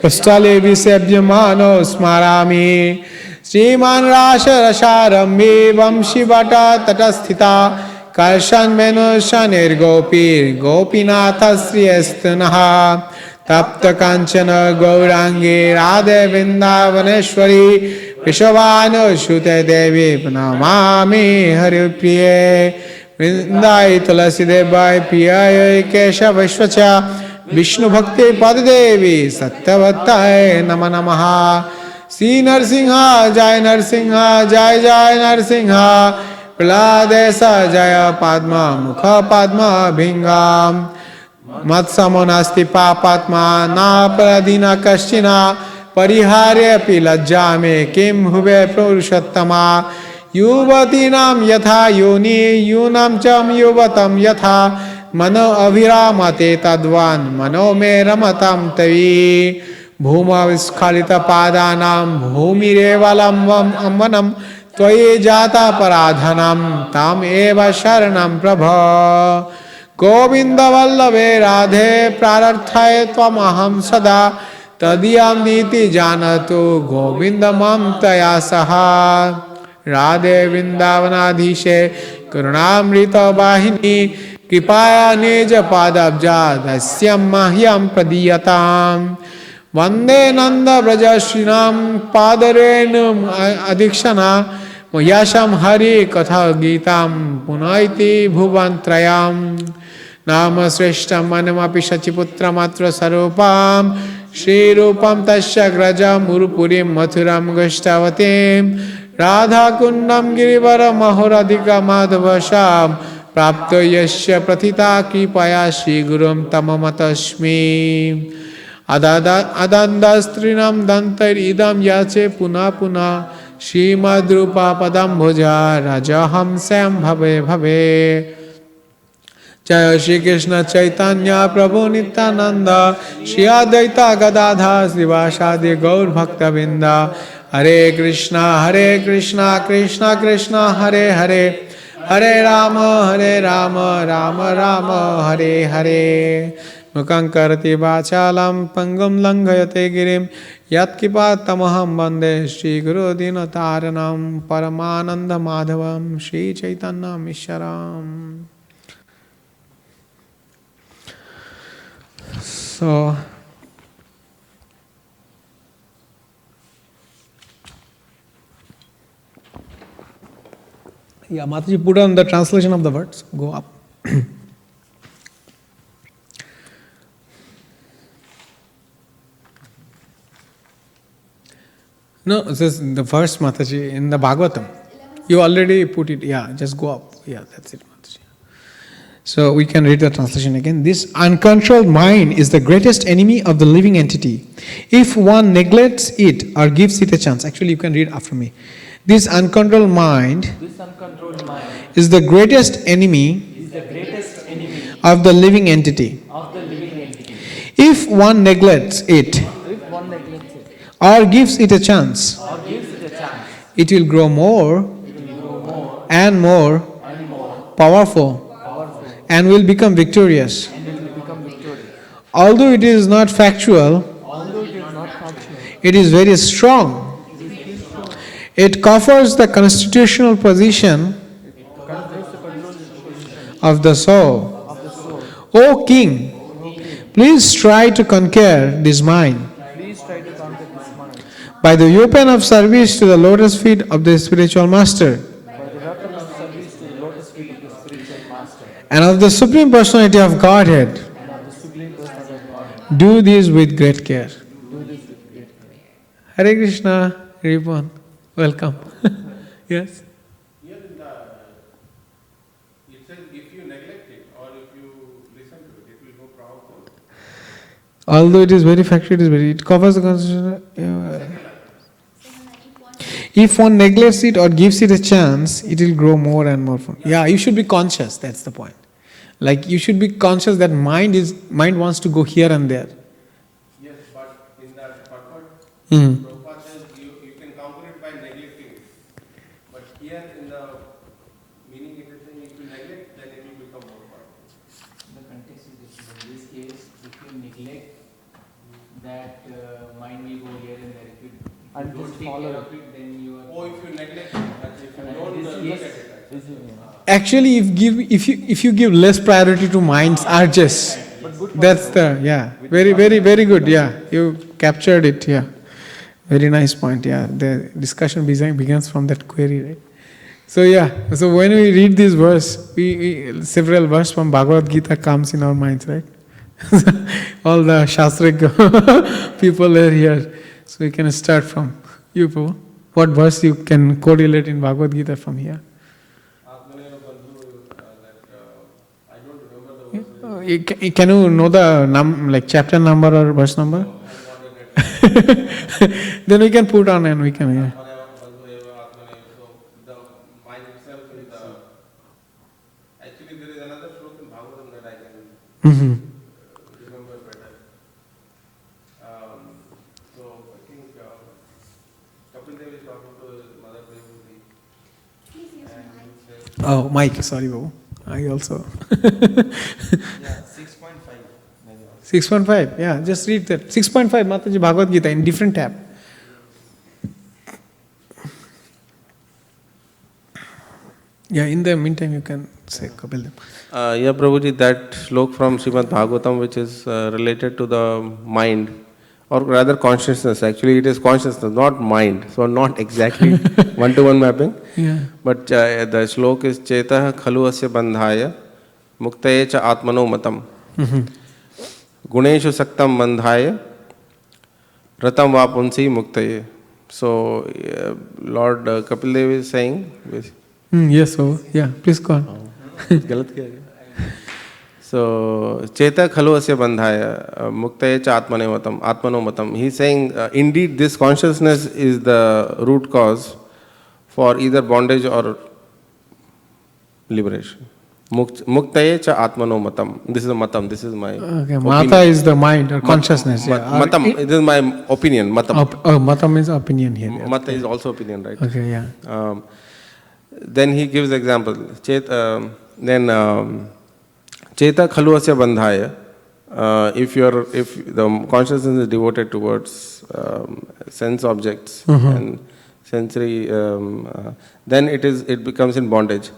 Kastale Visebhyamano Smarami Shriman Rasha Rasharambi Vamshi Vata Tatasthita Karshan Menusha Nirgopir Gopinatha Sri Estanaha Tapta Kanchana Gaurangi Radhe Vrindavaneshwari Vishavano Shute Devi Pranamami Hari Priye Vrindai Tulasi Debai Priya Kesha Vishwacha Vishnu Bhakti Padadevi Satyavatai Nama Namaha Sri Narsingha Jai Narsingha Jai Jai Narsingha Pladesa Jaya Padma Mukha Padma Bhingam Matsamonasti Papatma Na Pradina Kashchina Pariharya Pilajjame Kim Hube Purushattama Yuvatinam Yatha Yoni Yunam Cham Yuvatam Yatha Mano Aviramate Tadvan Mano Me Ramatam Tavi Bhuma Viskhalita Padanam Bhumi Revalam Amvanam Tvaye Jata Paradhanam Tam Eva Sharanam Prabha Govinda Vallabhe Radhe Prararthaye Tvamaham Sada Tadiyam Niti Janatu Govinda Mam Taya Saha Radhe Vrindavanadhishe Karunamrita Vahini Kripaya Neja Padabja Dasyam Mahyam Pradiyatam Vande Nanda Braja Shrinam Padarenum Adikshana Yasham Hari Katha Gitam Punaiti Bhuvantrayam Nama Sreshtam Manamapi Shachiputra Matra Sarupam Shri Rupam Tasya Grajam Urupurim Mathuram Gashtavatim Radha Kundam Girivara Mahoradika Madhavasham Prapto Yasya Prathita Kripaya Shri Gurum Tamamatasmi Adandastrinam Dantar Idam Yache Puna Puna Shrimad Rupa Padam Bhuja Rajaham Sam Bhave Bhave Jaya Shri Krishna Chaitanya Prabhu Nityananda Shri Advaita Gadadha Srivasadi Gaur Bhakta Vinda Hare Krishna Krishna Krishna Hare Hare Hare Rama Rama Rama Hare Hare Mukhaṁ karati vācālam pangam langhayate girim yatkipātamaham vande Shri Guru Dinataranam Paramananda Madhavam Shri Chaitanya Misharam. So Yeah, Mataji put on the translation of the words. Go up. No, this is the verse, Mataji, in the Bhagavatam. You already put it, yeah, just go up. Yeah, that's it, Mataji. So we can read the translation again. This uncontrolled mind is the greatest enemy of the living entity. If one neglects it or gives it a chance, actually you can read after me. This uncontrolled mind is the greatest enemy of the living entity. If one neglects it or gives it a chance, it will grow more and more powerful and will become victorious. Although it is not factual, it is very strong. It covers the constitutional position of the soul. O King, please try to conquer this mind by the weapon of service to the lotus feet of the spiritual master and of the Supreme Personality of Godhead. Do this with great care. Hare Krishna, Ripon, welcome. Yes? Here in the, it says if you neglect it or if you listen to it, it will go powerful. Although it is very factual, it covers the constitution. If one neglects it or gives it a chance, it will grow more and more. Yeah, you should be conscious, that's the point. Like you should be conscious that mind wants to go here and there. Yes, but in that purport, Mm. Prabhupada says you can counter it by neglecting it. But here in the meaning it is saying if you neglect, then it will become more powerful. The context is different. In this case, if you neglect, that mind will go here and there. If you don't take care of it, then you are. Or if you neglect it, that's if you don't look at it. Actually, if you give less priority to mind's urges, that's the very good. Yeah, you captured it. Yeah, very nice point. Yeah, the discussion begins from that query, right? So so when we read this verse, we several verses from Bhagavad Gita comes in our minds, right? All the Shastric people are here, so we can start from you, Prabhu. What verse you can correlate in Bhagavad Gita from here? I don't remember the verse. Can you know the chapter number or verse number? Then we can put on and we can. Yeah. So the mind itself is the. Actually, there is another sloka in Bhagavatam that I can remember better. So I think Kapil Dev is talking to Mother Prabhuji. Oh, Mike, sorry, Babu. I also. 6.5. Yeah, just read that. 6.5, Mataji Bhagavad Gita in different tab. Yeah, in the meantime, you can say Kapil Dev. Yeah, Prabhuji, that slok from Srimad Bhagavatam, which is related to the mind, or rather consciousness. Actually, it is consciousness, not mind. So, not exactly one-to-one mapping. Yeah. But the slok is Chetah khalu asya bandhaya muktaye cha atmano matam guneshu saktam bandhaya ratam vapunsi muktaye. So, Lord Kapil Dev is saying... Yes, so yeah, please go on. गलत किया गया. So चेता खलु अस्य बंधाय मुक्तये च आत्मनो मतं. He is saying indeed this consciousness is the root cause for either bondage or liberation. Muktaye cha atmano matam. This is a matam. This is my Okay, mata is the mind or consciousness. Matam. This is my opinion. Matam. Matam is opinion here. Yeah. Mata is also opinion, right? Okay, yeah. Then he gives example. Cheta khalu asya bandhaya. If the consciousness is devoted towards sense objects and sensory, then it becomes in bondage.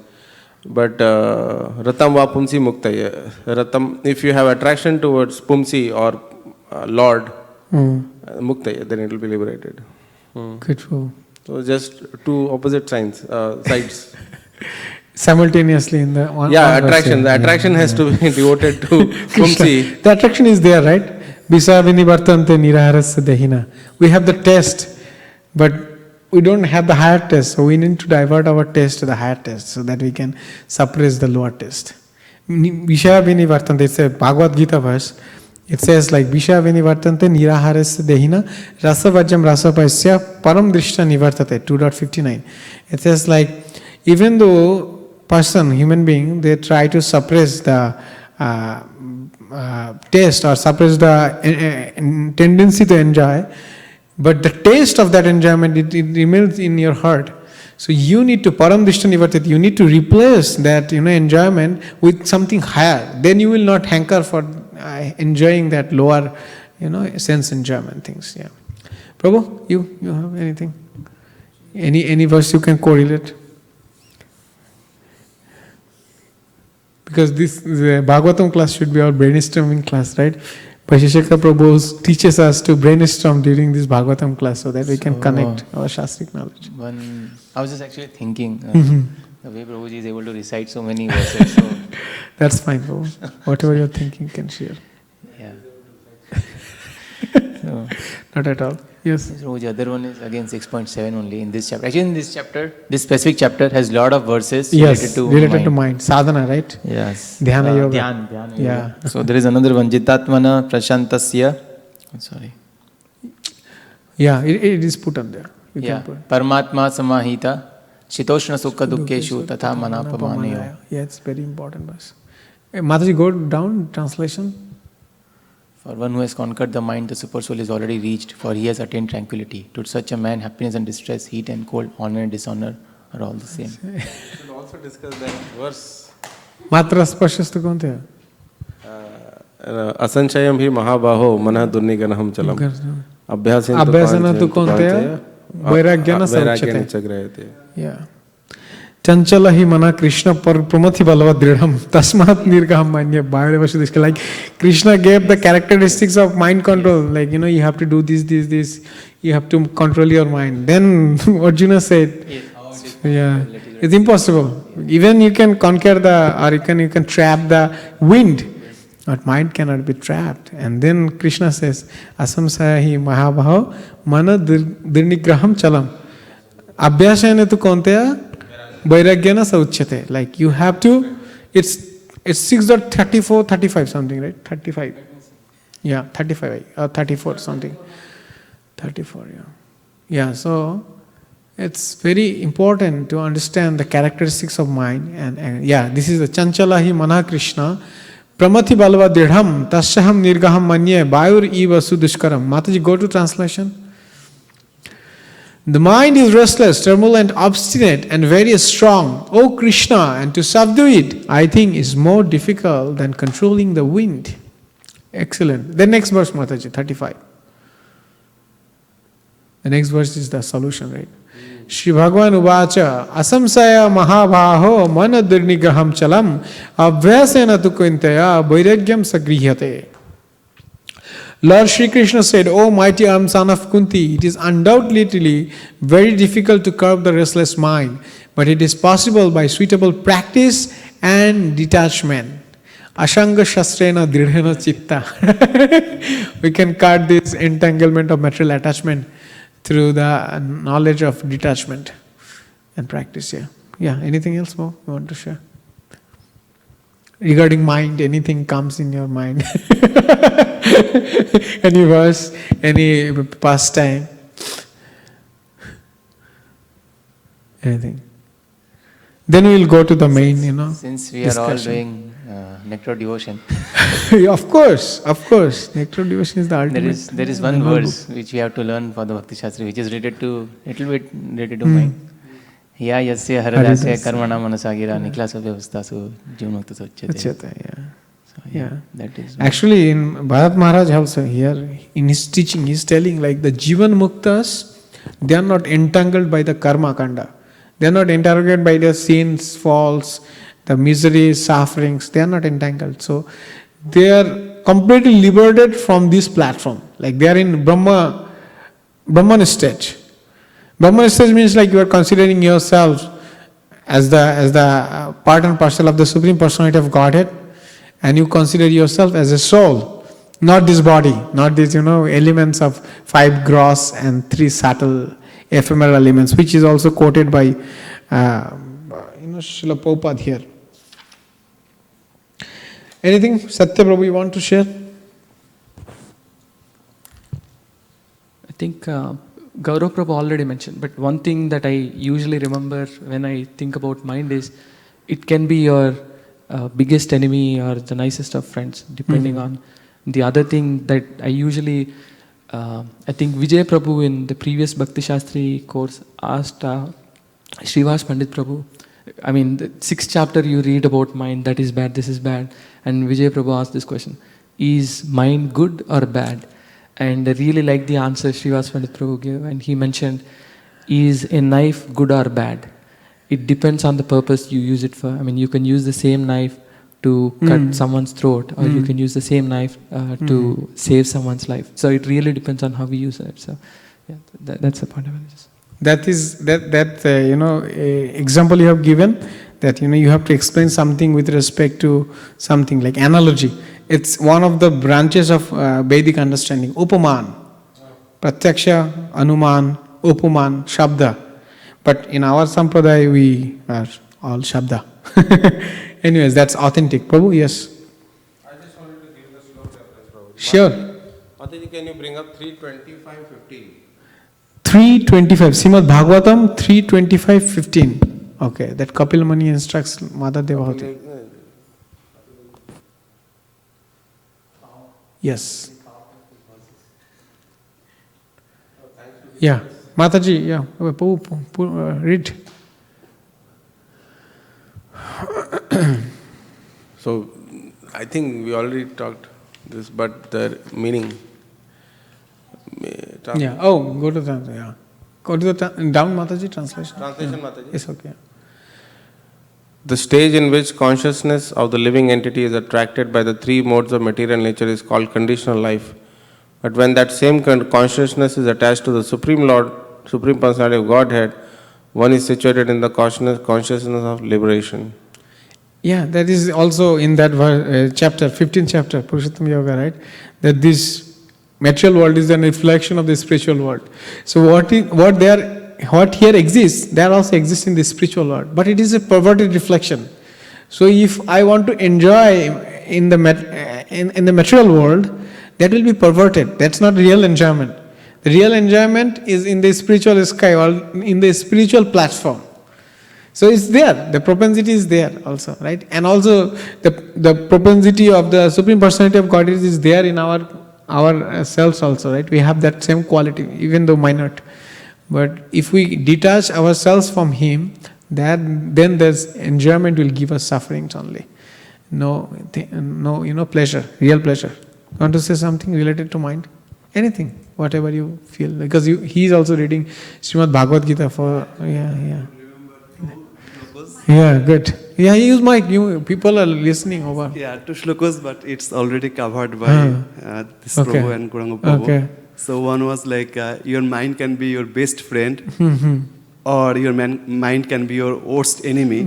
But ratam va pumsi muktaya. Ratam, if you have attraction towards pumsi or Lord, muktaya, then it will be liberated. Good for. So just two opposite sides. Simultaneously in the one. Yeah, one verse, attraction. The yeah. attraction has to be devoted to Krishna. Kumsi. The attraction is there, right? Bisa vinivartante niraharasya dehina. We have the taste, but we don't have the higher taste. So we need to divert our taste to the higher taste so that we can suppress the lower taste. Vishaya vinivartante, it's a Bhagavad Gita verse. It says like Vishaya vinivartante niraharasya dehina rasavajam rasapasya param drishta nivartate 2.59. It says like even though person, human being, they try to suppress the taste or suppress the tendency to enjoy, but the taste of that enjoyment, it remains in your heart. So you need to paramdishta nivartit, you need to replace that enjoyment with something higher. Then you will not hanker for enjoying that lower sense enjoyment things. Yeah. Prabhu, you have anything? Any verse you can correlate? Because the Bhagavatam class should be our brainstorming class, right? Pashishekha Prabhu teaches us to brainstorm during this Bhagavatam class so that we can connect our Shastric knowledge. I was just actually thinking, the way Prabhuji is able to recite so many verses. So That's fine, Prabhu. Whatever you're thinking, you can share. yeah. So, Not at all. Yes. the other one is again 6.7 only in this chapter. Actually, in this chapter, this specific chapter has lot of verses Yes, related to mind. Sadhana, right? Yes. Dhyana yoga. Dhyana Yeah. yoga. So there is another one, Jitatmana Prashantasya. Sorry. Yeah, it is put up there. You Yeah. can put. Paramatma Samahita Shitoshna Sukha Dukkeshu Tatha Manapamanayo. Yeah, it's very important verse. Mataji, go down, translation. For one who has conquered the mind, the super soul is already reached, for he has attained tranquility. To such a man, happiness and distress, heat and cold, honor and dishonor are all the same. We should also discuss that verse. Matra spashastu konte? Asanchayam hi mahabaho manah durniganaham chalam. Abhyasana tu konte? Vairagyana sauchyate. Yeah. Chanchala hi mana Krishna pramathi balava dridham tasmat nirgaham manya bhayavashudishka. Like Krishna gave the characteristics of mind control. Like, you have to do this. You have to control your mind. Then Arjuna said, yeah, it's impossible. Even you can conquer or you can trap the wind, but mind cannot be trapped. And then Krishna says, asamsaya hi mahabhaho mana dirnigraham chalam. Abhyasayana tu konteya Vairagyana sauchyate. Like you have to, it's 6.34, 35 something, right? 35. Yeah, 35 or 34 something. 34, yeah. Yeah, so it's very important to understand the characteristics of mind. And yeah, this is the Chanchala hi mana Krishna. Pramathi balva dridham tasyaham nirgaham manye bayur eva sudushkaram. Mataji, go to translation. The mind is restless, turbulent, obstinate, and very strong. O Krishna, and to subdue it, I think, is more difficult than controlling the wind. Excellent. The next verse, Mataji, 35. The next verse is the solution, right? Shri Bhagavan Uvacha Asamsaya Mahabhaho Manadirnigraham Chalam Abhyasena Tukuintaya Vairagyam Sagrihyate. Lord Shri Krishna said, O mighty armed son of Kunti, it is undoubtedly very difficult to curb the restless mind, but it is possible by suitable practice and detachment. Ashanga Shastrena Dridhena Chitta. We can cut this entanglement of material attachment through the knowledge of detachment and practice. Yeah, anything else more you want to share? Regarding mind, anything comes in your mind? Any verse, any pastime? Anything? Then we will go to the main, Since we discussion. are all doing nectar devotion, Of course. Nectar devotion is the ultimate. there is one verse which we have to learn for the Bhakti Shastri, which is little bit related to mind. Ya yasya haradasya karmana manasagira nikhlasa vyavastasu jivamukta sochate. Yeah. That is Actually, in Bharat Maharaj also here, in his teaching, he is telling like the Jivan Muktas, they are not entangled by the karma kanda. They are not entangled by the sins, faults, the miseries, sufferings. They are not entangled. So, they are completely liberated from this platform. Like they are in Brahman stage. Brahman stage means like you are considering yourself as the part and parcel of the Supreme Personality of Godhead, and you consider yourself as a soul, not this body, not these elements of 5 gross and 3 subtle ephemeral elements, which is also quoted by Srila Prabhupada here. Anything, Satya Prabhu, you want to share? I think Gaurav Prabhu already mentioned, but one thing that I usually remember when I think about mind is it can be your biggest enemy or the nicest of friends, depending on. The other thing that I usually, I think Vijay Prabhu in the previous Bhakti Shastri course asked Srivas Pandit Prabhu, I mean, the 6th chapter you read about mind, that is bad, this is bad. And Vijay Prabhu asked this question, is mind good or bad? And I really like the answer Srivas Pandit Prabhu gave. And he mentioned, is a knife good or bad? It depends on the purpose you use it for. I mean, you can use the same knife to cut someone's throat, or you can use the same knife to save someone's life. So it really depends on how we use it. So yeah, that's the point of it. That is example you have given, that you have to explain something with respect to something like analogy. It's one of the branches of Vedic understanding. Upaman, Pratyaksha, Anuman, Upaman, Shabda. But in our Sampradaya we are all Shabda. Anyways, that's authentic. Prabhu, yes? I just wanted to give the slow reference, Prabhu. Sure. Mataji, can you bring up 3:25:15? 3:25, Srimad Bhagavatam 3:25:15. Okay, that Kapil Muni instructs Mother Devahati. Yes. Yeah, Mataji, yeah, read. So, I think we already talked this, but the meaning. Yeah. Oh, go to the Go to the down, Mataji, translation. Translation, Mataji. It's okay. The stage in which consciousness of the living entity is attracted by the 3 modes of material nature is called conditional life. But when that same consciousness is attached to the Supreme Lord, Supreme Personality of Godhead, one is situated in the consciousness of liberation. Yeah, that is also in that chapter, 15th chapter, Purushottam Yoga, right? That this material world is a reflection of the spiritual world. So what here exists, there also exists in the spiritual world. But it is a perverted reflection. So if I want to enjoy in the material world, that will be perverted. That's not real enjoyment. The real enjoyment is in the spiritual sky or in the spiritual platform. So it's there. The propensity is there also, right? And also the propensity of the Supreme Personality of Godhead is there in our selves also, right? We have that same quality, even though minor. But if we detach ourselves from Him, then there's enjoyment will give us sufferings only. No, pleasure, real pleasure. You want to say something related to mind? Anything, whatever you feel. Because he is also reading Srimad Bhagavad Gita for, Yeah, good. Yeah, use mic. People are listening over. Yeah, 2 shlokas, but it's already covered by this Prabhu and Gauranga Prabhu. Okay. So one was like, your mind can be your best friend, or your mind can be your worst enemy,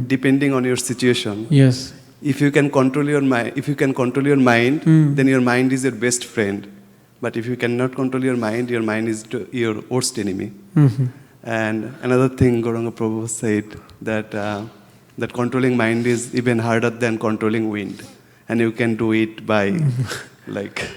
depending on your situation. Yes. If you can control your mind, then your mind is your best friend. But if you cannot control your mind is your worst enemy. And another thing Gauranga Prabhu said, that controlling mind is even harder than controlling wind. And you can do it by like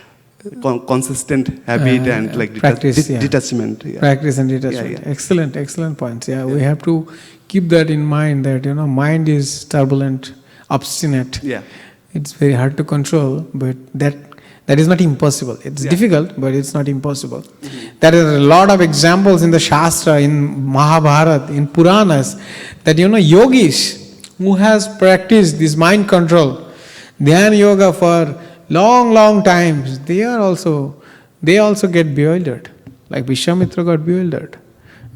consistent habit and like practice, detachment. Yeah. Practice and detachment. Yeah. Excellent points. Yeah, we have to keep that in mind that, mind is turbulent, obstinate. Yeah. It's very hard to control, but that is not impossible. It's difficult, but it's not impossible. There are a lot of examples in the Shastra, in Mahabharata, in Puranas, that yogis who has practiced this mind control, Dhyana yoga for long times, they also get bewildered. Like Vishwamitra got bewildered.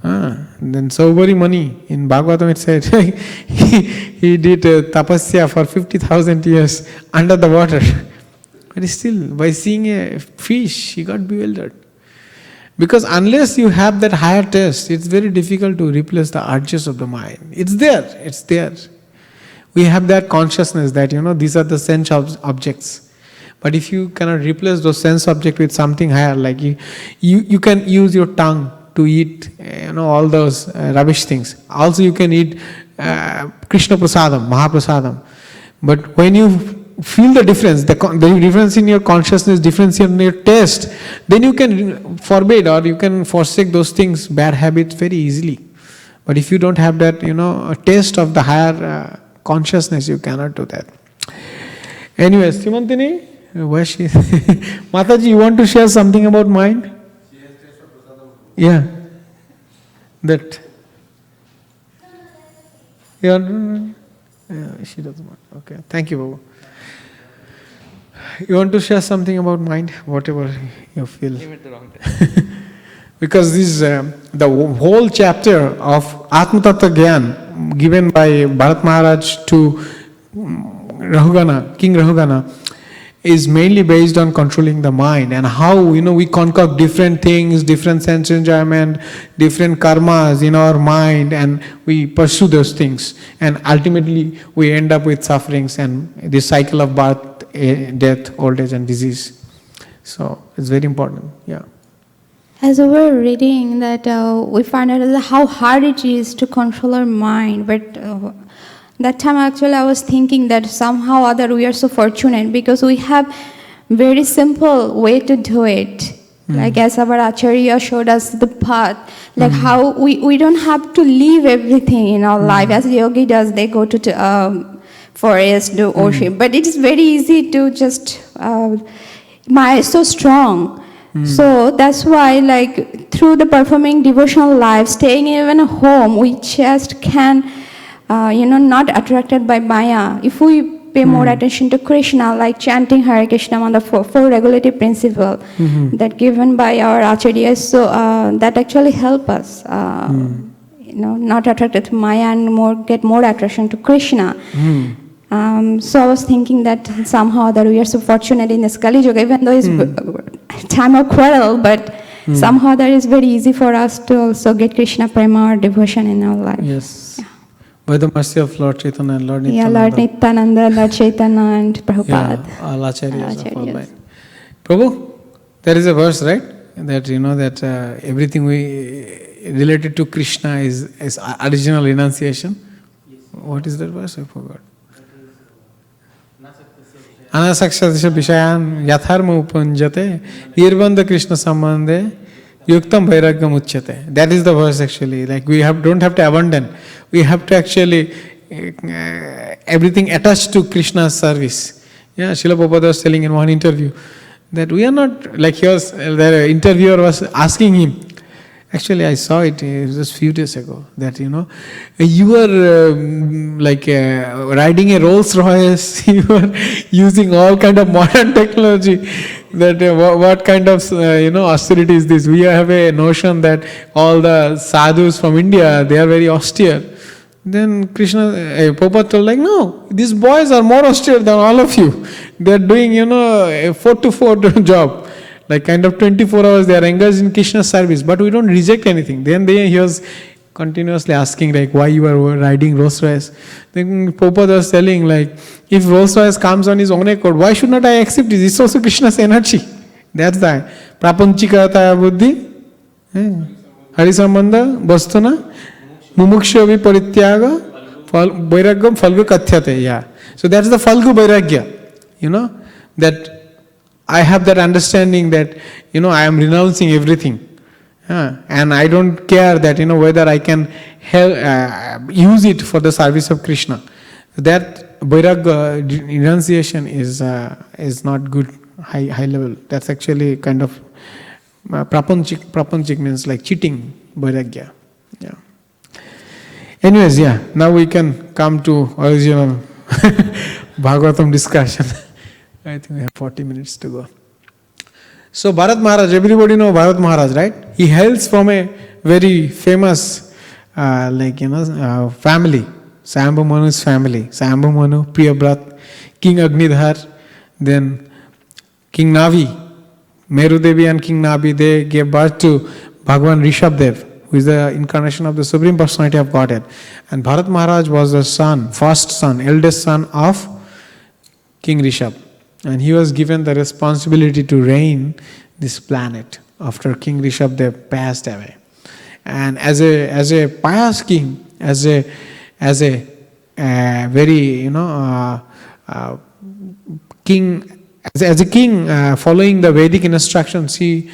Then Saubari Muni, in Bhagavatam it said, he did tapasya for 50,000 years under the water. But still, by seeing a fish, he got bewildered. Because unless you have that higher taste, it's very difficult to replace the urges of the mind. It's there. We have that consciousness that, these are the sense objects. But if you cannot replace those sense objects with something higher, like you can use your tongue to eat, all those rubbish things. Also you can eat Krishna Prasadam, Mahaprasadam. But when you feel the difference, the difference in your consciousness, difference in your taste, then you can forbid or you can forsake those things, bad habits very easily. But if you don't have that, a taste of the higher consciousness, you cannot do that. Anyways, Simantini, where she? Mataji, you want to share something about mind? Yeah. That. Yeah, she doesn't want. Okay. Thank you, Babu. You want to share something about mind? Whatever you feel. Because this the whole chapter of Atma Tattva Gyan given by Bharat Maharaj to Rahugana, King Rahugana, is mainly based on controlling the mind and how we concoct different things, different sense enjoyment, different karmas in our mind, and we pursue those things, and ultimately we end up with sufferings and this cycle of birth, death, old age, and disease. So it's very important. Yeah. As we were reading that, we find out how hard it is to control our mind, but that time actually I was thinking that somehow or other we are so fortunate because we have very simple way to do it. Like as our Acharya showed us the path, like how we don't have to leave everything in our life as yogi does. They go to forest, do worship, but it is very easy to just Maya is so strong. So that's why, like through the performing devotional life, staying even at home, we just can not attracted by Maya. If we pay more attention to Krishna, like chanting Hare Krishna on the four regulative principle that given by our acharyas, so that actually help us, not attracted to Maya and get more attraction to Krishna. So I was thinking that somehow that we are so fortunate in this Kali Yuga, even though it's time of quarrel, but somehow that is very easy for us to also get Krishna prema or devotion in our life. Yes. By the mercy of Lord Chaitanya and Lord Nityananda. Yeah, Lord Nityananda, Lord Chaitanya and Prabhupada. Yeah, all acharyas of all life. Prabhu, there is a verse, right? That that everything related to Krishna is original renunciation. Yes. What is that verse? I forgot. Anasaksha Vishayan Yatharma Upanjate Nirbandha Krishna Sambandhe Yuktam Vairagyam Uchyate. That is the verse actually. Like we don't have to abandon. We have to actually everything attached to Krishna's service. Yeah, Srila Prabhupada was telling in one interview that we are not like the interviewer was asking him. Actually, I saw it just a few days ago that you are riding a Rolls Royce. You are using all kind of modern technology. That what kind of austerity is this? We have a notion that all the sadhus from India, they are very austere. Then Krishna, Prabhupada told no, these boys are more austere than all of you. They are doing a 4-to-4 job. Like kind of 24 hours they are engaged in Krishna's service, but we don't reject anything. Then he was continuously asking why you are riding Rolls Royce. Then Prabhupada was telling if Rolls Royce comes on his own accord, why should not I accept it? It's also Krishna's energy. That's the prapanchikata buddhi, harisambandha vastuna, mumuksha viparityaga, vairagyam falgu kathyate. Yeah. So that's the falgu vairagya. That I have that understanding that I am renouncing everything, and I don't care that whether I can use it for the service of Krishna. That vairagya renunciation is not good high level. That's actually kind of prapanchik means like cheating vairagya. Yeah. Anyways, now we can come to original Bhagavatam discussion. I think we have 40 minutes to go. So Bharat Maharaj, everybody know Bharat Maharaj, right? He hails from a very famous family. Sambhu Manu's family. Sambhu Manu, Priyabrat, King Agnidhar, then King Navi, Meru Devi and King Nabi, they gave birth to Bhagavan Rishabdev, who is the incarnation of the Supreme Personality of Godhead. And Bharat Maharaj was the son, first son, eldest son of King Rishab. And he was given the responsibility to reign this planet after King Rishabdev passed away. And as a pious king, as a very king, as a king following the Vedic instructions, he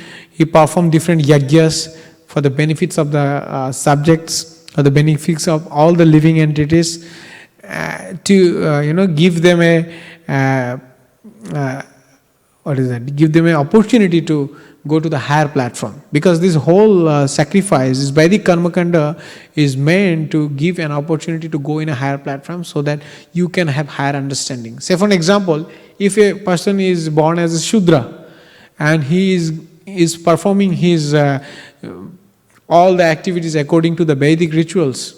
performed different yagyas for the benefits of the subjects, for the benefits of all the living entities, to give them give them an opportunity to go to the higher platform. Because this whole sacrifice, this Vedic Karmakanda, is meant to give an opportunity to go in a higher platform so that you can have higher understanding. Say for an example, if a person is born as a Shudra and he is performing his all the activities according to the Vedic rituals,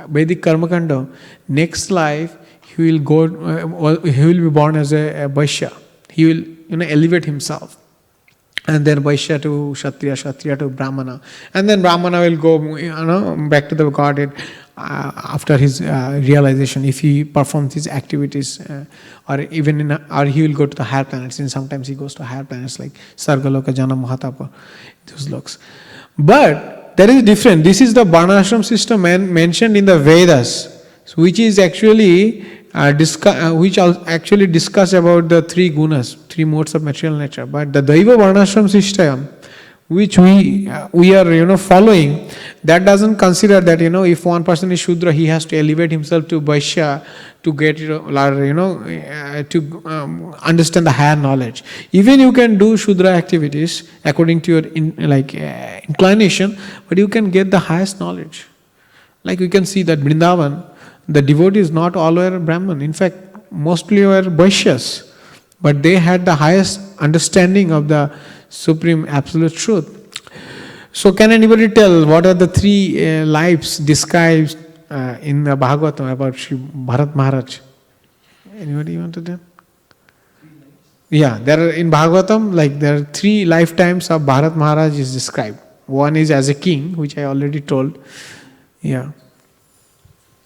Vedic Karmakanda, next life he will be born as a Vaishya. He will elevate himself. And then Vaishya to Kshatriya, Kshatriya to Brahmana. And then Brahmana will go back to the Godhead after his realization, if he performs his activities, or even or he will go to the higher planets. And sometimes he goes to higher planets like Sargaloka, Jana, Mahatapa, those loks. But there is different. This is the Varnashram system mentioned in the Vedas, which is actually discuss about the three gunas, three modes of material nature. But the Daiva Varnashram system, which we are following, that doesn't consider that if one person is Shudra, he has to elevate himself to Vaishya to get to understand the higher knowledge. Even you can do Shudra activities according to your inclination, but you can get the highest knowledge. Like we can see that Vrindavan, the devotees not all were Brahman. In fact, mostly were Vaishyas. But they had the highest understanding of the supreme absolute truth. So can anybody tell what are the three lives described in the Bhagavatam about Shri Bharat Maharaj? Anybody want to tell? Yeah, there are in Bhagavatam, there are three lifetimes of Bharat Maharaj is described. One is as a king, which I already told. Yeah.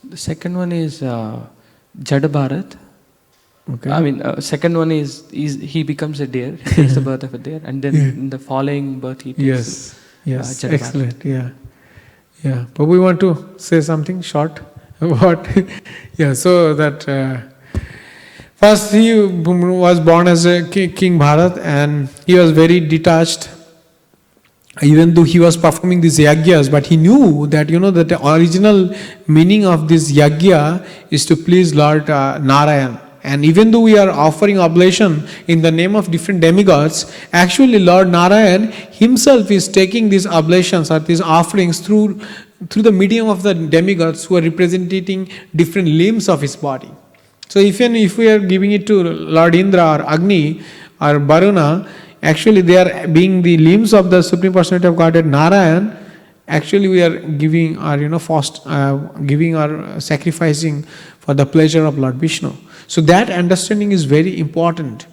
The second one is Jada Bharat. Okay. I mean, second one is he becomes a deer, he takes the birth of a deer, and then in the following birth he takes Yes, Jada excellent. Bharat. Yeah. But we want to say something short about so that first he was born as a King Bharat, and he was very detached. Even though he was performing these yagyas, but he knew that that the original meaning of this yagya is to please Lord Narayan. And even though we are offering oblation in the name of different demigods, actually Lord Narayan himself is taking these oblations or these offerings through the medium of the demigods who are representing different limbs of his body. So even if we are giving it to Lord Indra or Agni or Varuna, actually they are being the limbs of the Supreme Personality of Godhead Narayan. Actually we are giving our giving or sacrificing for the pleasure of Lord Vishnu. So that understanding is very important.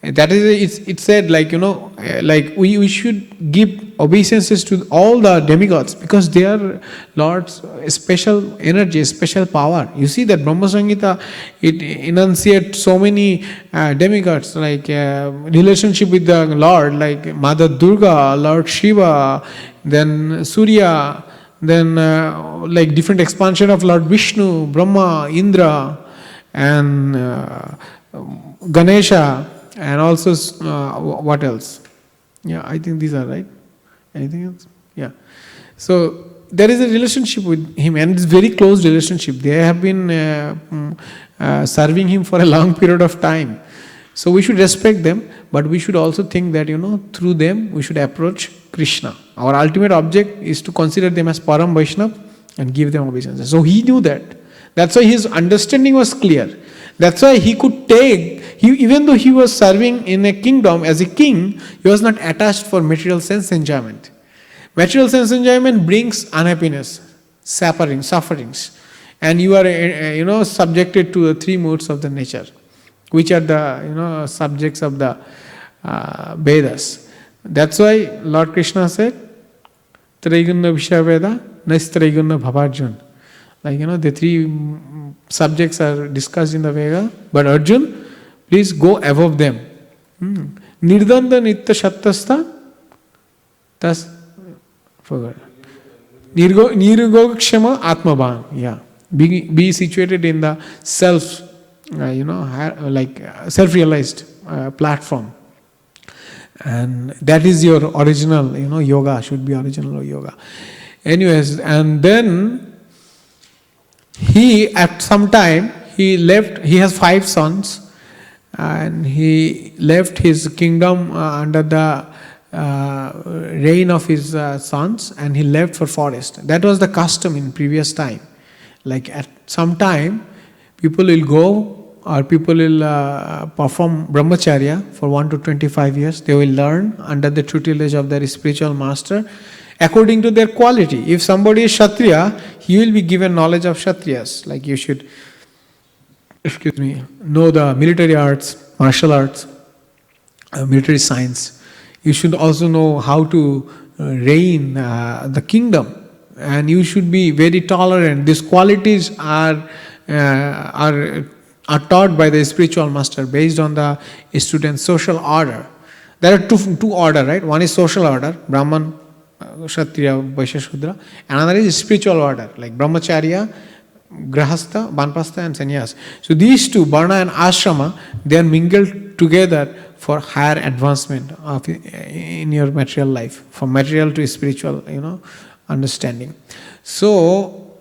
That is, it's said we should give obeisances to all the demigods because they are Lord's special energy, special power. You see that Brahma Samhita, it enunciates so many demigods, relationship with the Lord, like Mother Durga, Lord Shiva, then Surya, then different expansion of Lord Vishnu, Brahma, Indra, and Ganesha, and also what else? Yeah, I think these are right. Anything else? Yeah. So there is a relationship with him, and it's very close relationship. They have been serving him for a long period of time. So we should respect them, but we should also think that through them we should approach Krishna. Our ultimate object is to consider them as Param Vaishnava and give them obeisance. So he knew that. That's why his understanding was clear. That's why he could even though he was serving in a kingdom as a king, he was not attached for material sense enjoyment. Material sense enjoyment brings unhappiness, sufferings, and you are subjected to the three modes of the nature, which are the subjects of the Vedas. That's why Lord Krishna said, Traigunna Vishaveda, Naistraigunna Bhavarjun. Like, the three subjects are discussed in the Veda, but Arjun, please go above them. Nirdanda Nitya Shattasta, thus, forgot. Nirgokshama Atmaban. Yeah. Be situated in the self, self-realized platform. And that is your original, yoga, should be original yoga. Anyways, and then he, at some time, he left, he has 5 sons, and he left his kingdom under the reign of his sons, and he left for forest. That was the custom in previous time. Like at some time, people will go, or people will perform brahmacharya for 1 to 25 years. They will learn under the tutelage of their spiritual master according to their quality. If somebody is Kshatriya, he will be given knowledge of Kshatriyas. Like you should, know the military arts, martial arts, military science. You should also know how to reign the kingdom. And you should be very tolerant. These qualities are taught by the spiritual master based on the student's social order. There are two order, right? One is social order, Brahman, Kshatriya, Vaishya, Shudra. Another is spiritual order, like Brahmacharya, Grahastha, Banpastha and Sannyas. So these two, Varna and Ashrama, they are mingled together for higher advancement in your material life, from material to spiritual, understanding. So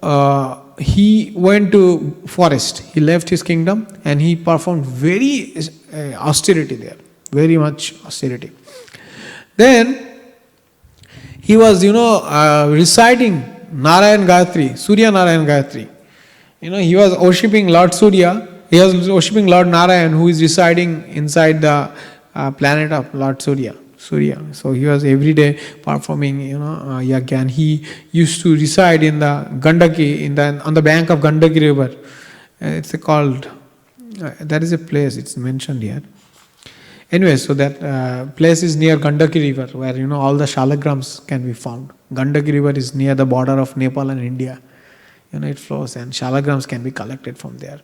he went to forest. He left his kingdom and he performed very austerity there, very much austerity. Then he was, reciting Narayan Gayatri, Surya Narayan Gayatri. He was worshipping Lord Surya. He was worshipping Lord Narayan, who is residing inside the planet of Lord Surya. So he was every day performing, yagya. And he used to reside in the Gandaki, on the bank of Gandaki river. It's called, that is a place, it's mentioned here. Anyway, so that place is near Gandaki river, where all the shalagrams can be found. Gandaki river is near the border of Nepal and India. It flows and shalagrams can be collected from there.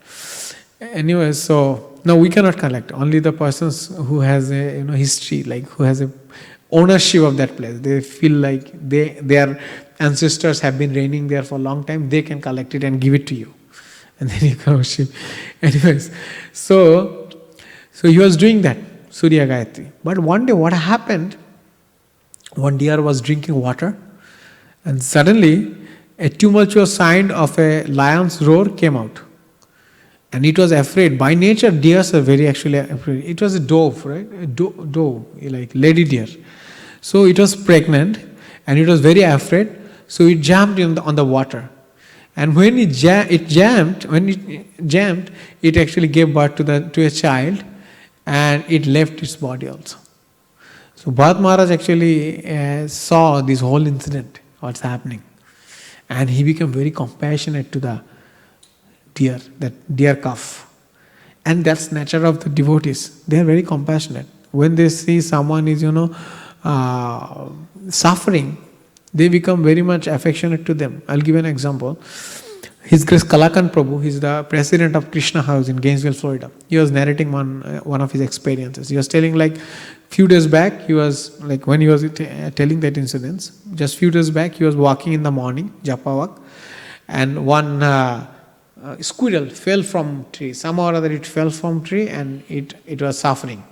Anyway, so now we cannot collect. Only the persons who has a history, like who has a ownership of that place. They feel like their ancestors have been reigning there for a long time. They can collect it and give it to you, and then you can worship. Anyways, so he was doing that Surya Gayatri. But one day, what happened? One deer was drinking water, and suddenly a tumultuous sound of a lion's roar came out. And it was afraid. By nature, deers are very actually afraid. It was a dove, right? A dove, like lady deer. So it was pregnant and it was very afraid. So it jumped on the water. And when it jammed, it actually gave birth to a child, and it left its body also. So Bharat Maharaj actually saw this whole incident, what's happening. And he became very compassionate to the deer, that deer calf. And that's nature of the devotees. They are very compassionate. When they see someone is, suffering, they become very much affectionate to them. I'll give an example. His Grace Kalakan Prabhu, he's the president of Krishna House in Gainesville, Florida. He was narrating one of his experiences. He was telling few days back, he was when he was telling that incident, just few days back, he was walking in the morning, japa walk, and one squirrel fell from tree. Somehow or other it fell from tree and it was suffering.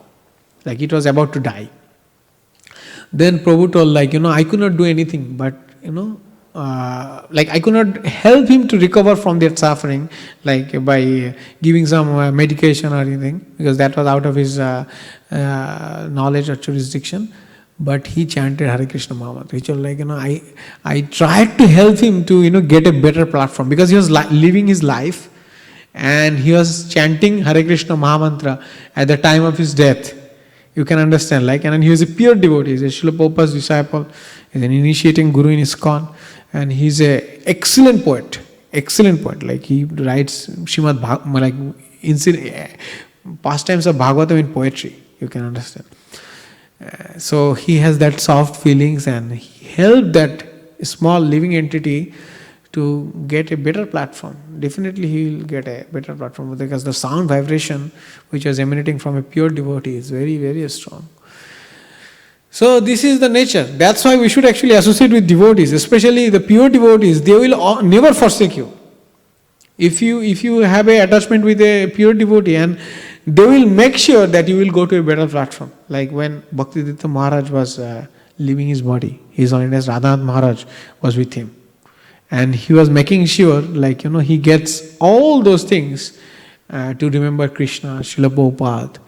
Like it was about to die. Then Prabhu told I could not do anything, but I could not help him to recover from that suffering, by giving some medication or anything, because that was out of his knowledge or jurisdiction. But he chanted Hare Krishna Mahamantra. He told I tried to help him to get a better platform, because he was living his life and he was chanting Hare Krishna Mahamantra at the time of his death. You can understand, and he was a pure devotee. He's a Srila Prabhupada's disciple. He's an initiating guru in ISKCON, and he's an excellent poet. Excellent poet. He writes Srimad pastimes of Bhagavatam in poetry. You can understand. So he has that soft feelings, and he helped that small living entity to get a better platform. Definitely he will get a better platform, because the sound vibration which was emanating from a pure devotee is very, very strong. So this is the nature. That's why we should actually associate with devotees, especially the pure devotees. They will never forsake you. If you have a attachment with a pure devotee, and they will make sure that you will go to a better platform. Like when Bhaktivedanta Maharaj was leaving his body, His Holiness Radhanath Maharaj was with him. And he was making sure, he gets all those things to remember Krishna, Srila Prabhupada,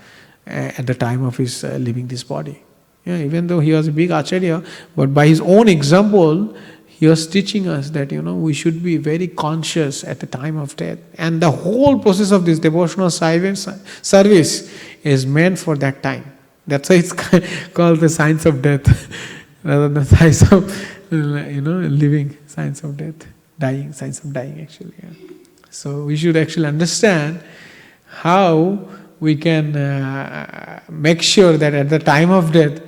at the time of his leaving this body. Even though he was a big acharya, but by his own example, he was teaching us that, we should be very conscious at the time of death. And the whole process of this devotional service is meant for that time. That's why it's called the science of death, rather than science of, living, science of death, dying, science of dying actually. So we should actually understand how we can make sure that at the time of death,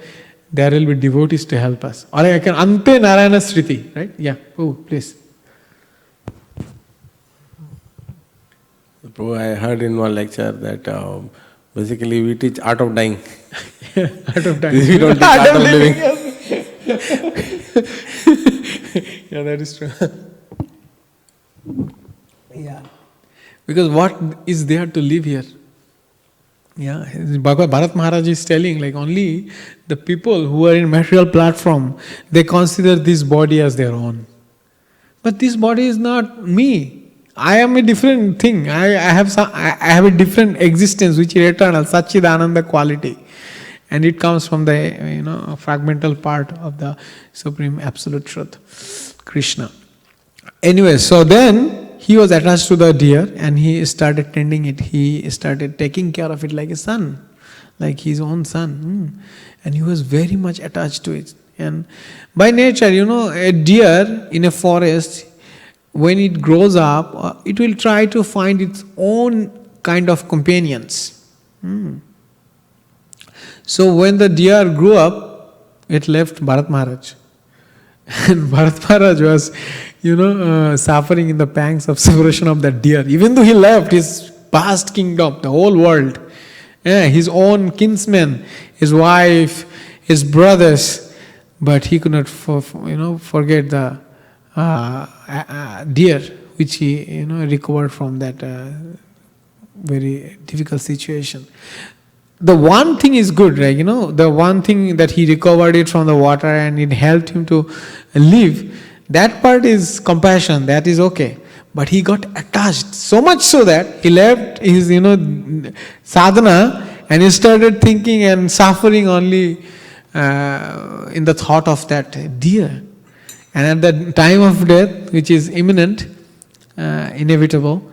there will be devotees to help us. Or I can Ante Narayana Sriti, right? Yeah. Oh, please. Prabhu, I heard in one lecture that basically we teach art of dying. Art of dying. We don't teach art of living. Yeah, that is true. Yeah. Because what is there to live here? Yeah, Bharat Maharaj is telling, only the people who are in material platform, they consider this body as their own. But this body is not me. I am a different thing. I have a different existence which is eternal, Satchidananda quality. And it comes from the fragmental part of the Supreme Absolute Truth, Krishna. Anyway, so then he was attached to the deer and he started tending it. He started taking care of it like a son, like his own son. And he was very much attached to it. And by nature, a deer in a forest, when it grows up, it will try to find its own kind of companions. So when the deer grew up, it left Bharat Maharaj. And Bharat Maharaj was, suffering in the pangs of separation of that deer. Even though he left his vast kingdom, the whole world, his own kinsmen, his wife, his brothers, but he could not, forget the deer which he, recovered from that very difficult situation. The one thing is good, right? The one thing that he recovered it from the water and it helped him to live, that part is compassion, that is okay. But he got attached, so much so that he left his, sadhana and he started thinking and suffering only in the thought of that deer. And at the time of death, which is imminent, inevitable,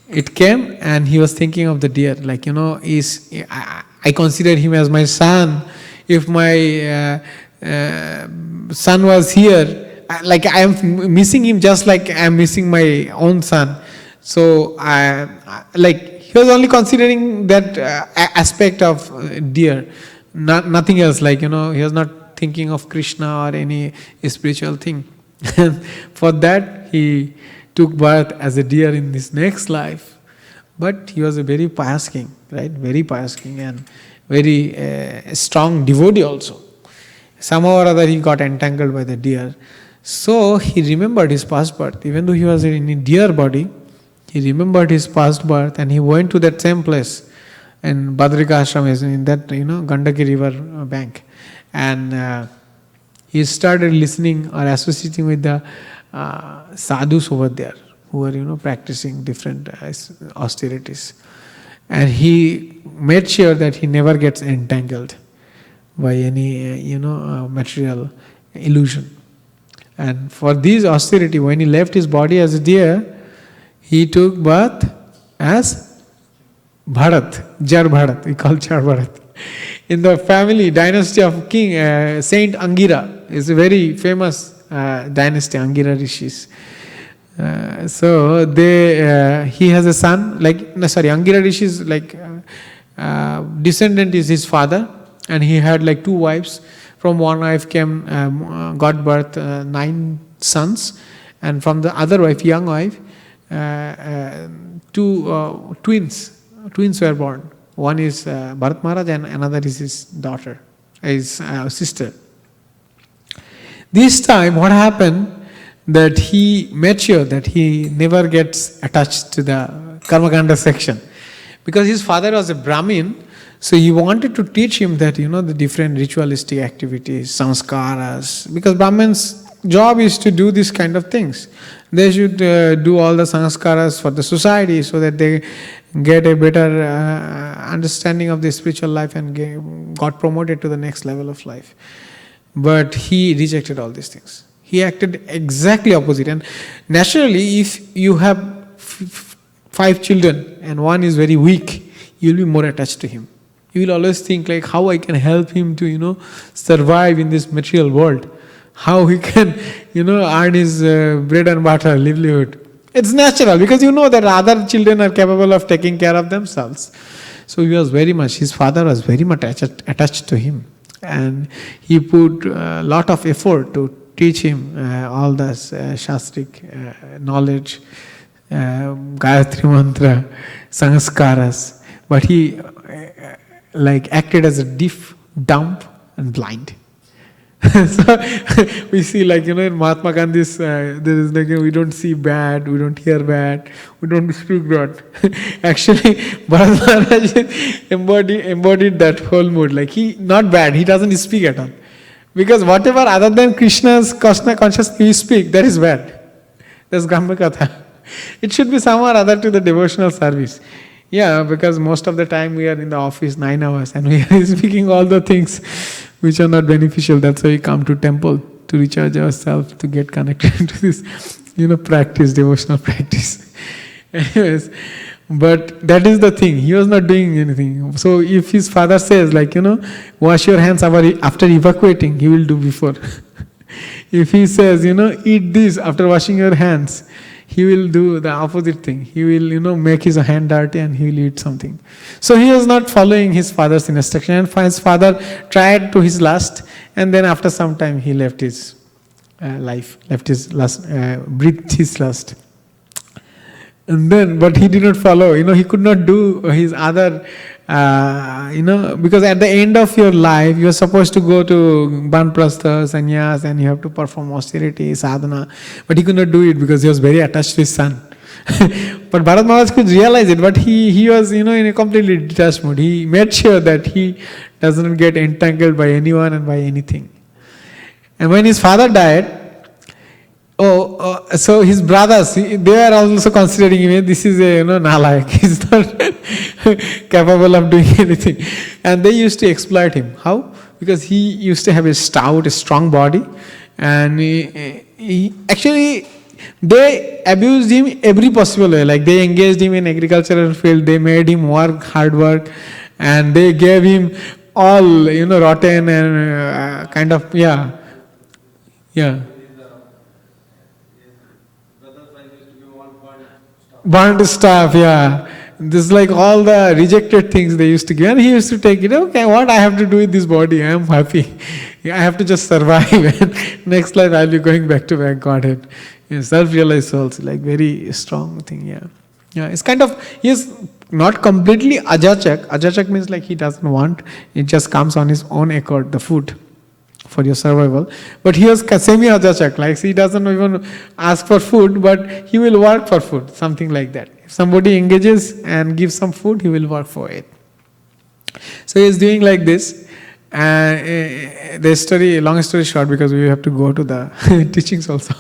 it came and he was thinking of the deer, I consider him as my son. If my son was here, I am missing him just like I am missing my own son. So, he was only considering that aspect of deer, nothing else. He was not thinking of Krishna or any spiritual thing. For that, he took birth as a deer in this next life. But he was a very pious king, right? Very pious king and very strong devotee also. Somehow or other he got entangled by the deer. So he remembered his past birth. Even though he was in a deer body, he remembered his past birth and he went to that same place. And Badrika Ashram is in that, Gandaki river bank. And he started listening or associating with the sadhus over there, who were, practicing different austerities. And he made sure that he never gets entangled by any, material illusion. And for this austerity, when he left his body as a deer, he took birth as Bharat, Jar Bharat, we call Jar Bharat. In the family dynasty of King Saint Angira, is a very famous dynasty, Angira Rishis. So he has a son, Angira Rishi's descendant is his father, and he had like 2 wives. From one wife came, got birth 9 sons, and from the other wife, young wife, 2 twins. Twins were born. One is Bharat Maharaj and another is his daughter, his sister. This time what happened, that he made sure that he never gets attached to the Karmakanda section. Because his father was a Brahmin, so he wanted to teach him that, the different ritualistic activities, sanskaras, because Brahmins' job is to do this kind of things. They should do all the sanskaras for the society so that they get a better understanding of the spiritual life and got promoted to the next level of life. But he rejected all these things. He acted exactly opposite. And naturally, if you have 5 children and one is very weak, you will be more attached to him. You will always think like how I can help him to, survive in this material world. How he can, earn his bread and butter, livelihood. It's natural because you know that other children are capable of taking care of themselves. So his father was very much attached to him. And he put a lot of effort to teach him all this Shastric knowledge, Gayatri Mantra, Sanskaras. But he acted as a deaf, dumb and blind. So we see in Mahatma Gandhi's, there is we don't see bad, we don't hear bad, we don't speak bad. Actually, Bharat Maharaj embodied that whole mood. Not bad, he doesn't speak at all. Because whatever other than Krishna consciousness we speak, that is bad. That's Brahma Katha. It should be somewhere other to the devotional service. Yeah, because most of the time we are in the office 9 hours and we are speaking all the things which are not beneficial. That's why we come to temple to recharge ourselves, to get connected to this, practice, devotional practice. Anyways, but that is the thing. He was not doing anything. So if his father says wash your hands after evacuating, he will do before. If he says, eat this after washing your hands, he will do the opposite thing. He will, make his hand dirty and he will eat something. So he was not following his father's instruction, and his father tried to his last, and then after some time he left his life, breathed his last. And then, but he did not follow, he could not do his other, because at the end of your life, you are supposed to go to Banprastha, sannyas, and you have to perform austerity, sadhana. But he could not do it because he was very attached to his son. But Bharat Maharaj could realize it, but he was, in a completely detached mood. He made sure that he doesn't get entangled by anyone and by anything. And when his father died, so his brothers, they were also considering him, this is a nalayak, he's not capable of doing anything. And they used to exploit him. How? Because he used to have a stout, a strong body, and he actually, they abused him every possible way. They engaged him in agricultural field, they made him work, hard work, and they gave him all, rotten and kind of, yeah. Burnt stuff, yeah. This is all the rejected things they used to give. And he used to take it, okay, what I have to do with this body? I am happy. I have to just survive. And next life I'll be going back to my Godhead. Self-realized souls, very strong thing, yeah. Yeah, it's kind of, he is not completely ajachak. Ajachak means he doesn't want, it just comes on his own accord, the food for your survival. But he was semi-ajachak, he doesn't even ask for food, but he will work for food, something like that. If somebody engages and gives some food, he will work for it. So he is doing like this. The story, long story short, because we have to go to the teachings also.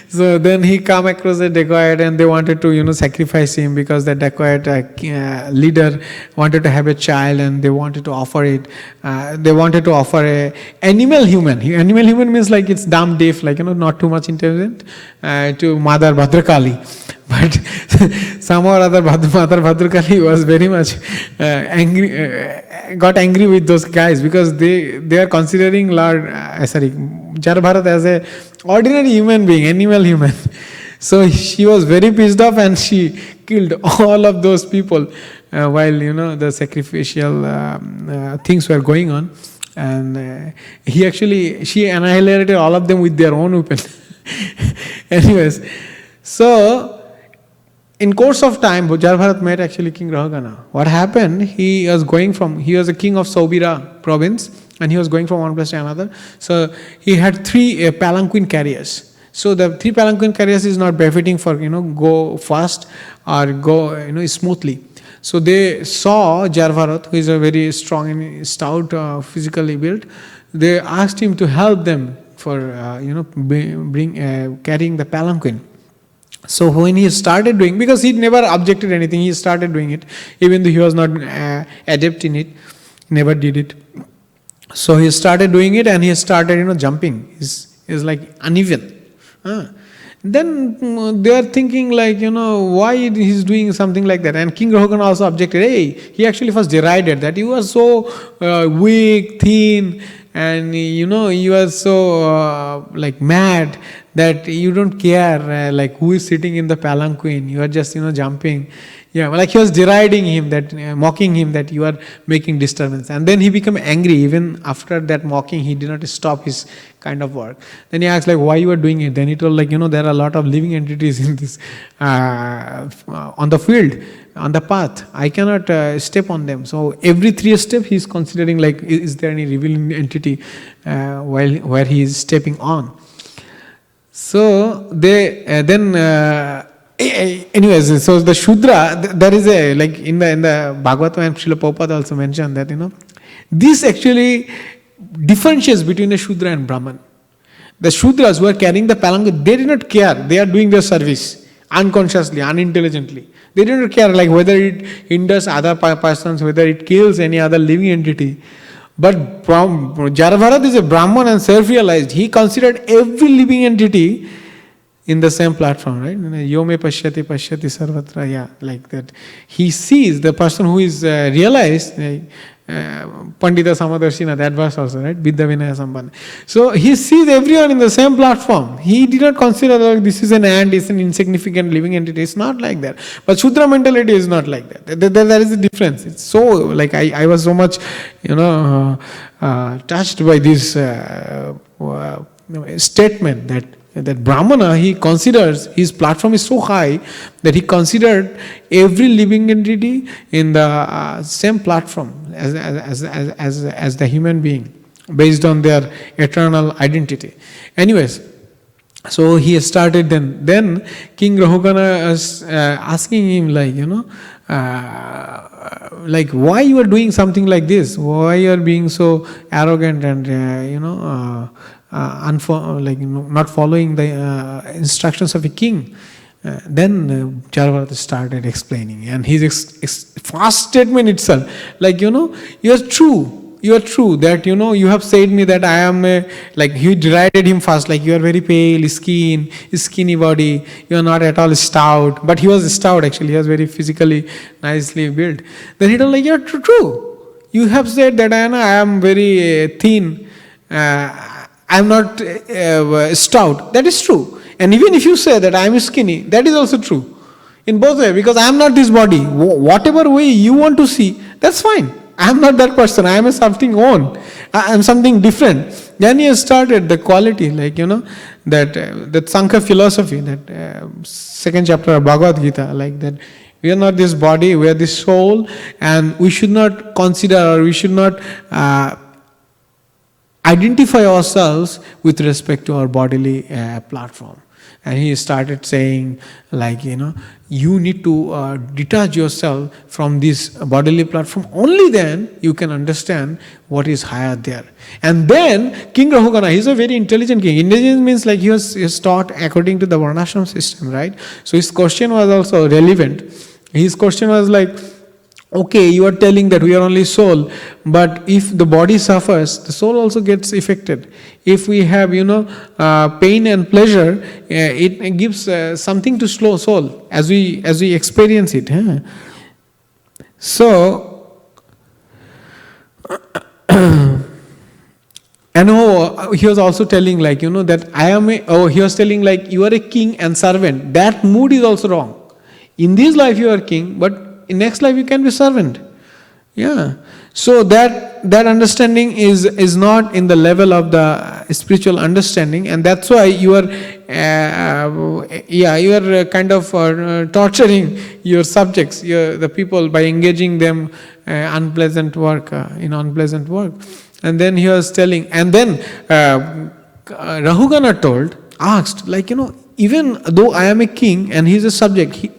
So then he come across a dacoit and they wanted to, sacrifice him because the dacoit leader wanted to have a child and they wanted to offer it. They wanted to offer a animal human. Animal human means it's dumb, deaf, not too much intelligent, to Mother Bhadrakali. But somehow or other, Mother Bhadrakali was very much angry, got angry with those guys because they are considering Jada Bharata as a ordinary human being, animal human. So she was very pissed off and she killed all of those people while the sacrificial things were going on, and she annihilated all of them with their own weapon. Anyways, so in course of time, Jada Bharata met actually King Rahugana. What happened? He was a king of Saubira province, and he was going from one place to another. So he had 3 palanquin carriers. So the 3 palanquin carriers is not befitting for go fast or go smoothly. So they saw Jada Bharata, who is a very strong and stout, physically built. They asked him to help them for carrying the palanquin. So when he started doing, because he never objected anything, he started doing it, even though he was not adept in it, never did it. So he started doing it, and he started jumping. Is like uneven. Then they are thinking like, why he's doing something like that. And King Rahugana also objected. Hey, he actually first derided that you are so weak, thin, and you are so like mad that you don't care like who is sitting in the palanquin. You are just jumping. Yeah, like he was deriding him, that mocking him, that you are making disturbance. And then he became angry. Even after that mocking, he did not stop his kind of work. Then he asked like, why you are doing it? Then he told like, there are a lot of living entities in this on the field, on the path. I cannot step on them. So every 3 steps he is considering like, is there any revealing entity where he is stepping on? So they anyways, so the Shudra, there is a, like in the Bhagavatam, and Srila Prabhupada also mentioned that, this actually differentiates between a Shudra and Brahman. The Shudras who are carrying the palanquin, they did not care. They are doing their service unconsciously, unintelligently. They did not care like whether it hinders other persons, whether it kills any other living entity. But Jada Bharata is a Brahman and self-realized. He considered every living entity in the same platform, right? Yome pashyati sarvatra, yeah, like that. He sees the person who is realized, Pandita Samadarshina, that verse also, right? Vidya Vinaya Sampanna. So he sees everyone in the same platform. He did not consider that this is an ant, it's an insignificant living entity. It's not like that. But Shudra mentality is not like that. There is a difference. It's so, like I was so much, touched by this statement that Brahmana, he considers, his platform is so high that he considered every living entity in the same platform as the human being, based on their eternal identity. Anyways, so he started then King Rahugana is asking him like, like why you are doing something like this? Why you are being so arrogant and not following the instructions of a king? Then Jada Bharata started explaining, and his fast statement itself, like you are true that you have said me that I am like, he derided him first, like you are very pale, skinny body, you are not at all stout. But he was stout actually, he was very physically nicely built. Then he told like, you are true. You have said that I am very thin. I am not stout. That is true. And even if you say that I am skinny, that is also true. In both ways, because I am not this body. Whatever way you want to see, that's fine. I am not that person. I am something own. I am something different. Then he has started the quality, like that Sankhya philosophy, that second chapter of Bhagavad Gita, like that. We are not this body. We are this soul, and we should not consider, or we should not identify ourselves with respect to our bodily platform. And he started saying like, you need to detach yourself from this bodily platform. Only then you can understand what is higher there. And then King Rahugana, he's a very intelligent king. Intelligence means like he was taught according to the Varnashram system, right? So his question was also relevant. His question was like, okay, you are telling that we are only soul, but if the body suffers, the soul also gets affected. If we have, pain and pleasure, it gives something to soul as we experience it. Huh? So, and he was also telling like, that he was telling like, you are a king and servant. That mood is also wrong. In this life you are king, but in next life you can be servant. Yeah. So that understanding is not in the level of the spiritual understanding, and that's why you are kind of torturing your subjects, the people, by engaging them unpleasant work, unpleasant work. And then he was telling, and then Rahugana asked, like, even though I am a king and he is a subject,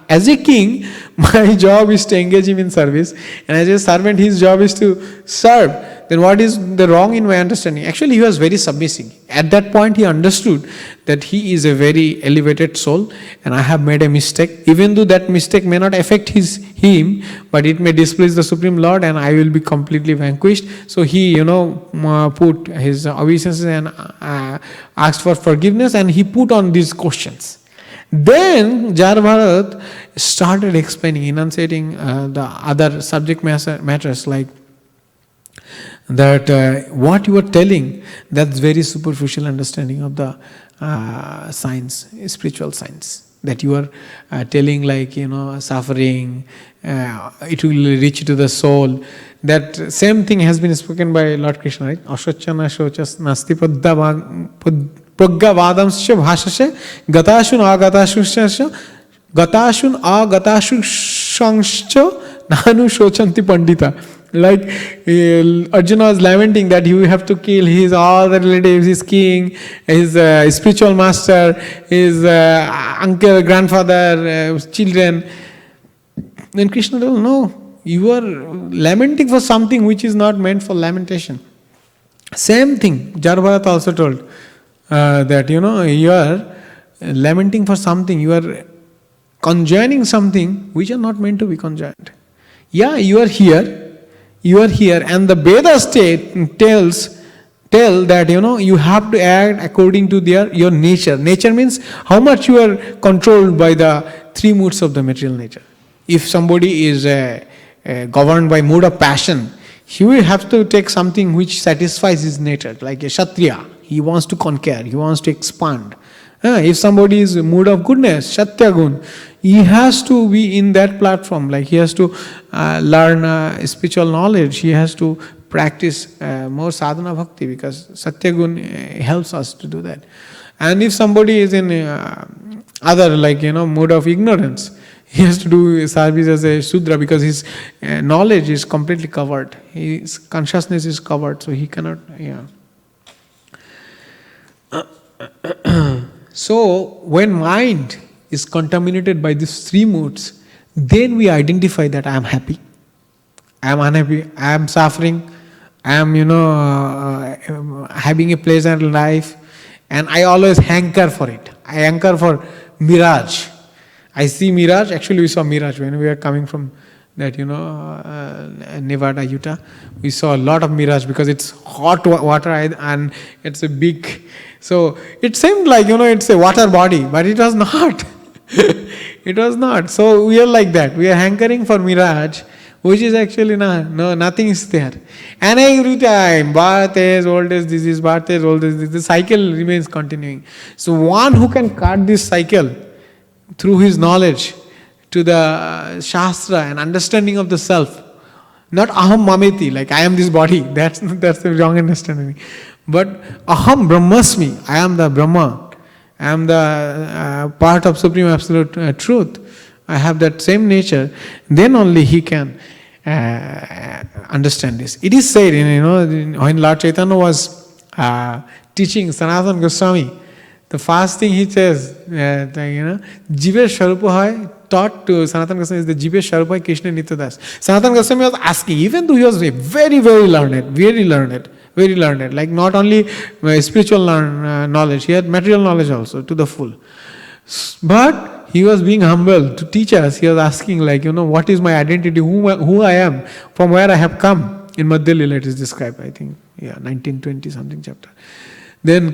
as a king, my job is to engage him in service, and as a servant, his job is to serve. Then what is the wrong in my understanding? Actually, he was very submissive. At that point, he understood that he is a very elevated soul, and I have made a mistake. Even though that mistake may not affect him, but it may displease the Supreme Lord, and I will be completely vanquished. So he, put his obeisances and asked for forgiveness, and he put on these questions. Then Jada Bharata started explaining, enunciating the other subject matters, like that what you are telling, that's very superficial understanding of the science, spiritual science. That you are telling, like, suffering, it will reach to the soul. That same thing has been spoken by Lord Krishna, right? Ashochana shochas nasti Pragyavadamsya bhashasya gatashun agatashushya gatashun agatashushya nanu shochanti pandita. Like Arjuna was lamenting that you have to kill his all the relatives, his king, his spiritual master, his uncle, grandfather, children. Then Krishna told, no, you are lamenting for something which is not meant for lamentation. Same thing, Jada Bharata also told. That you are lamenting for something, you are conjoining something which are not meant to be conjoined. Yeah, you are here, and the Vedas tell that you have to act according to your nature. Nature means how much you are controlled by the three moods of the material nature. If somebody is governed by mood of passion, he will have to take something which satisfies his nature, like a Kshatriya. He wants to conquer, he wants to expand. If somebody is in mood of goodness, Satya Gun, he has to be in that platform, like he has to learn spiritual knowledge, he has to practice more sadhana bhakti, because Satya Gun helps us to do that. And if somebody is in other, like mood of ignorance, he has to do service as a Sudra, because his knowledge is completely covered, his consciousness is covered, so he cannot, So, when mind is contaminated by these three moods, then we identify that I am happy, I am unhappy, I am suffering, I am, having a pleasant life, and I always hanker for it. I hanker for mirage. I see mirage. Actually, we saw mirage when we were coming from that, Nevada, Utah. We saw a lot of mirage because it's hot water and it's a big. So it seemed like, it's a water body, but it was not. It was not. So we are like that. We are hankering for mirage, which is actually nothing is there. And every time, birth is, old age disease, birth is, old age disease, the cycle remains continuing. So one who can cut this cycle through his knowledge to the Shastra and understanding of the self, not aham mameti, like I am this body, that's the wrong understanding. But aham brahmasmi, I am the Brahma, I am the part of Supreme Absolute Truth, I have that same nature, then only he can understand this. It is said, when Lord Chaitanya was teaching Sanatana Goswami, the first thing he says, Jiva Sharupa Hai, taught to Sanatana Goswami is the Jiva Sharupa Hai Krishna Nityadas. Sanatana Goswami was asking, even though he was very, very learned, like not only spiritual knowledge, he had material knowledge also to the full. But he was being humble to teach us. He was asking, what is my identity, who I am, from where I have come. In Madhya Lila it is described, I think, 1920 something chapter. Then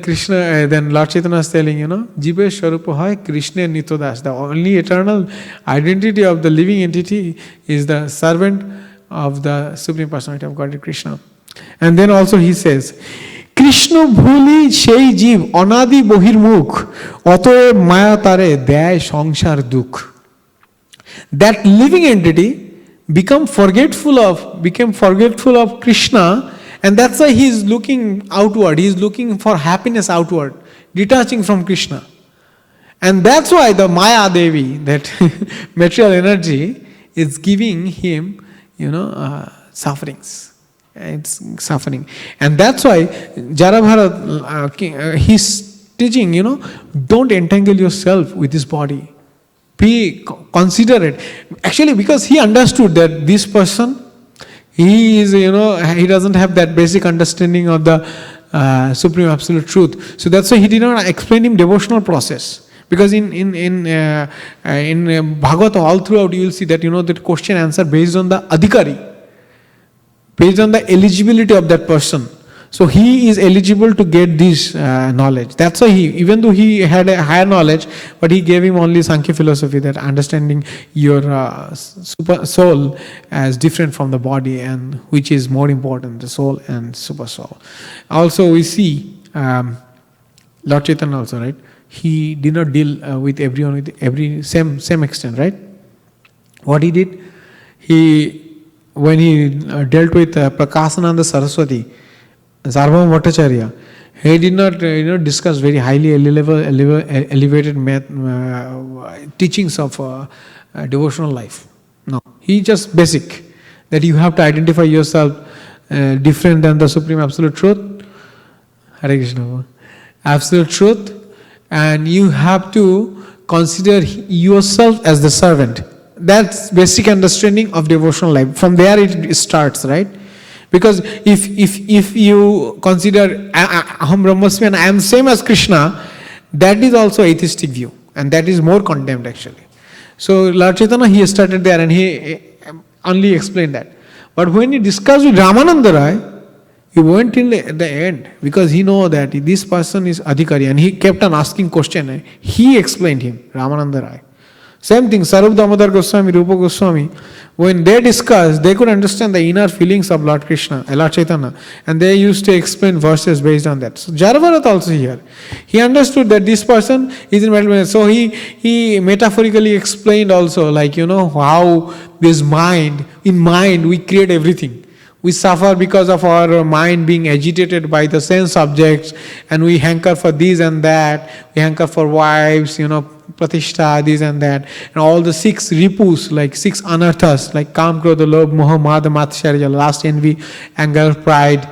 Lord Chaitanya was telling, Jiva Sharupa Hai Krishna Nityadas. The only eternal identity of the living entity is the servant of the Supreme Personality of Godhead, Krishna. And then also he says, Krishna bhuli shei jiv anadi bohir mukh otoe maya tare day sangsar dukh. that living entity became forgetful of Krishna, and that's why he is looking outward. He is looking for happiness outward, detaching from Krishna. And that's why the Maya Devi, that material energy, is giving him, sufferings. It's suffering. And that's why Jada Bharata, he's teaching, don't entangle yourself with this body. Be considerate. Actually, because he understood that this person, he is, he doesn't have that basic understanding of the Supreme Absolute Truth. So that's why he did not explain him devotional process. Because in Bhagavata, all throughout you will see that that question answer based on the adhikari, based on the eligibility of that person. So he is eligible to get this knowledge. That's why even though he had a higher knowledge, but he gave him only Sankhya philosophy, that understanding your super soul as different from the body, and which is more important, the soul and super soul. Also we see Lord Chaitanya also, right? He did not deal with everyone with every same extent, right? What he did, when he dealt with Prakasananda Saraswati, Sarvabhauma Bhattacharya, he did not discuss very highly elevated teachings of devotional life. No, he just basic, that you have to identify yourself different than the Supreme Absolute Truth, Hare Krishna, Absolute Truth, and you have to consider yourself as the servant. That's basic understanding of devotional life. From there it starts, right? Because if you consider Aham Brahmasmi and I am same as Krishna, that is also atheistic view, and that is more condemned actually. So Lord Chaitanya, he started there and he only explained that. But when he discussed with Ramananda Rai, he went till the end, because he know that this person is adhikari, and he kept on asking question. He explained him, Ramananda Rai. Same thing, Sarup Damodar Goswami, Rupa Goswami, when they discussed, they could understand the inner feelings of Lord Krishna, Lord Chaitanya, and they used to explain verses based on that. So Jada Bharata also here, he understood that this person is in meditation. So he metaphorically explained also, like how this mind, in mind we create everything. We suffer because of our mind being agitated by the sense objects, and we hanker for this and that. We hanker for wives, pratishtha, this and that. And all the 6 ripus, like 6 anarthas, like Kam, Krodha, Lobh, Moha, Mada, Matsharya, last envy, anger, pride,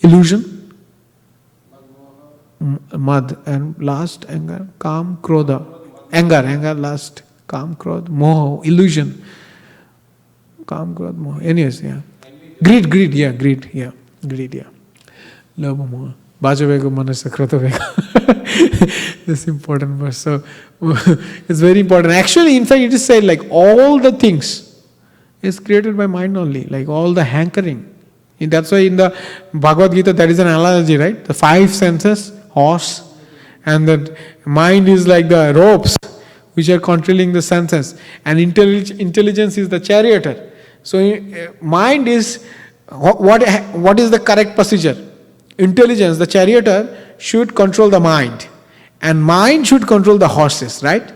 illusion, mad, and last anger, Kam, Krodha, anger, last. Kam, Krodh, Moha, illusion. Kam, Krodh, Moha. Anyways, yeah. Greed, yeah. Lobha, Moha. Bhajavega, Manasa, Kratavega. This important verse. So, it's very important. Actually, in fact, it is said like all the things is created by mind only. Like all the hankering. And that's why in the Bhagavad Gita, there is an analogy, right? The 5 senses, horse, and the mind is like the ropes, which are controlling the senses, and intelligence is the charioteer. So mind is, what is the correct procedure? Intelligence, the charioteer, should control the mind, and mind should control the horses, right?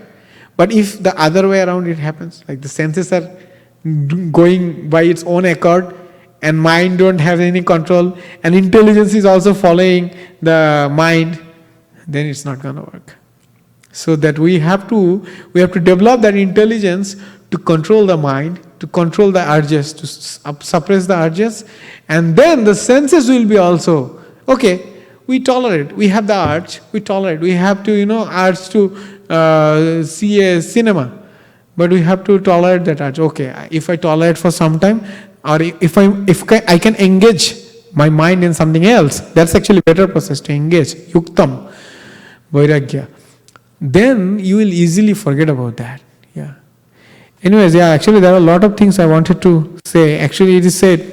But if the other way around it happens, like the senses are going by its own accord, and mind don't have any control, and intelligence is also following the mind, then it's not going to work. So that we have to develop that intelligence to control the mind, to control the urges, to suppress the urges, and then the senses will be also, okay, we tolerate, we have the urge, we tolerate, we have to, urge to see a cinema, but we have to tolerate that urge. Okay, if I tolerate for some time, or if I can engage my mind in something else, that's actually better process to engage, yuktam, vairagya. Then you will easily forget about that. Yeah. Anyways, yeah, actually there are a lot of things I wanted to say. Actually, it is said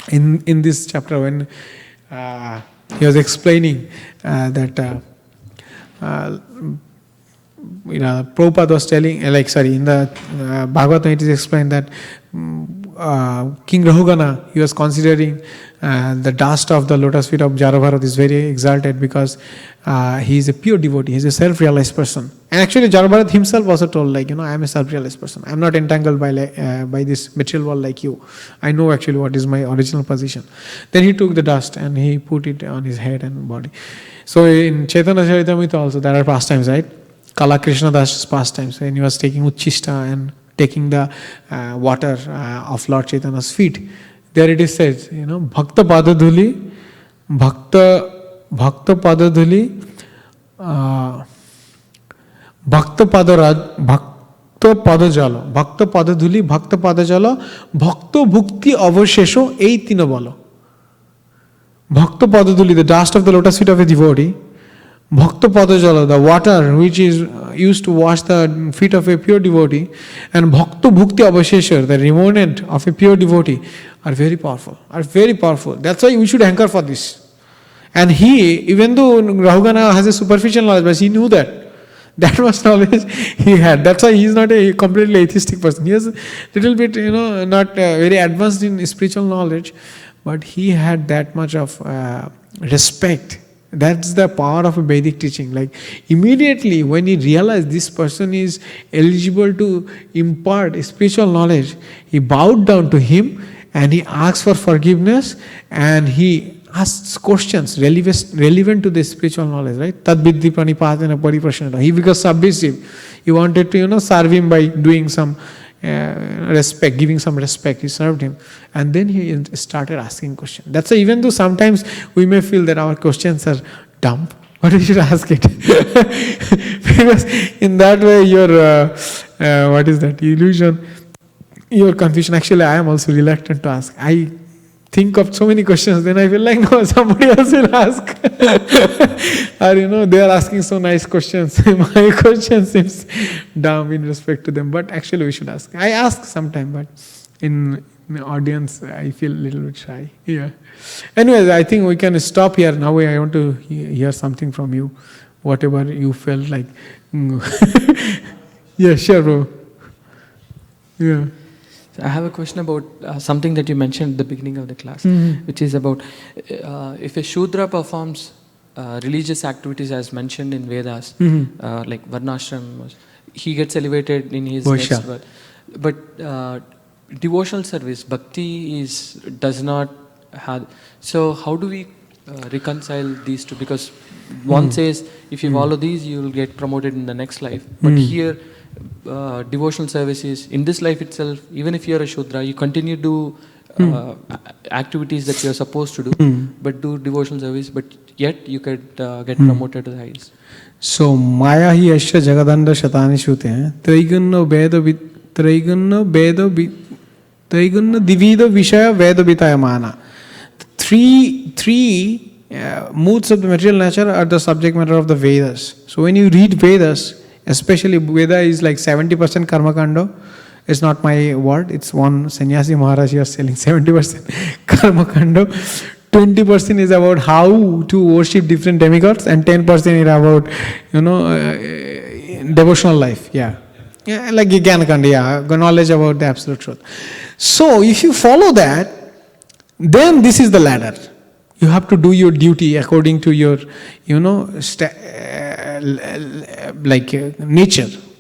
in this chapter when he was explaining that Prabhupada was telling, in the Bhagavatam it is explained that King Rahugana, he was considering the dust of the lotus feet of Jada Bharata is very exalted because he is a pure devotee, he is a self-realized person. And actually Jada Bharata himself also told, like, I am a self-realized person. I am not entangled by this material world like you. I know actually what is my original position. Then he took the dust and he put it on his head and body. So in Chaitanya Charitamrita also there are pastimes, right? Kala Krishna Das's pastimes, when he was taking Uchchista and taking the water of Lord Chaitanya's feet. There it is said, Bhakta Padadhuli, Bhakta Padadhuli, Bhakta Padajala, Bhakta Padadhuli, Bhakta Padajala, Bhakta Bhukti Avashesho, ei tino bolo. Bhakta Padadhuli, the dust of the lotus feet of a devotee, Bhakta Padajala, the water which is used to wash the feet of a pure devotee, and Bhakta Bhukti Avashesha, the remnant of a pure devotee, are very powerful, That's why we should hanker for this. And he, even though Rahugana has a superficial knowledge, but he knew that much knowledge he had. That's why he is not a completely atheistic person. He is a little bit, not very advanced in spiritual knowledge, but he had that much of respect. That's the power of a Vedic teaching. Like immediately when he realized this person is eligible to impart spiritual knowledge, he bowed down to him and he asked for forgiveness and he asks questions relevant to the spiritual knowledge, right? Tad viddhi pranipatena pariprashanata. He becomes submissive. He wanted to, serve him by doing some respect, giving some respect. He served him. And then he started asking questions. That's why even though sometimes we may feel that our questions are dumb, but we should ask it. Because in that way your, illusion, your confusion, actually I am also reluctant to ask. I think of so many questions, then I feel like, no, somebody else will ask. Or, they are asking so nice questions. My question seems dumb in respect to them, but actually we should ask. I ask sometimes, but in the audience, I feel a little bit shy. Yeah. Anyways, I think we can stop here. Now I want to hear something from you, whatever you felt like. Yeah, sure, bro. Yeah. I have a question about something that you mentioned at the beginning of the class, which is about if a Shudra performs religious activities as mentioned in Vedas, like Varnashram, he gets elevated in his next birth. But devotional service, bhakti does not have. So how do we reconcile these two? Because one says if you follow these, you will get promoted in the next life. But here, devotional service is in this life itself. Even if you are a Shudra, you continue to do activities that you are supposed to do, but do devotional service. But yet you could get promoted to the highest. So Maya hi asya jagadanda shatani shute Traigunna divida vishaya veda vitayamana. Three moods of the material nature are the subject matter of the Vedas. So when you read Vedas, especially Veda is like 70% karma kando. It's not my word. It's one sannyasi Maharaj here selling 70% karma kando. 20% is about how to worship different demigods, and 10% is about devotional life. Yeah, like Jnana Kanda, knowledge about the absolute truth. So if you follow that, then this is the ladder. You have to do your duty according to your,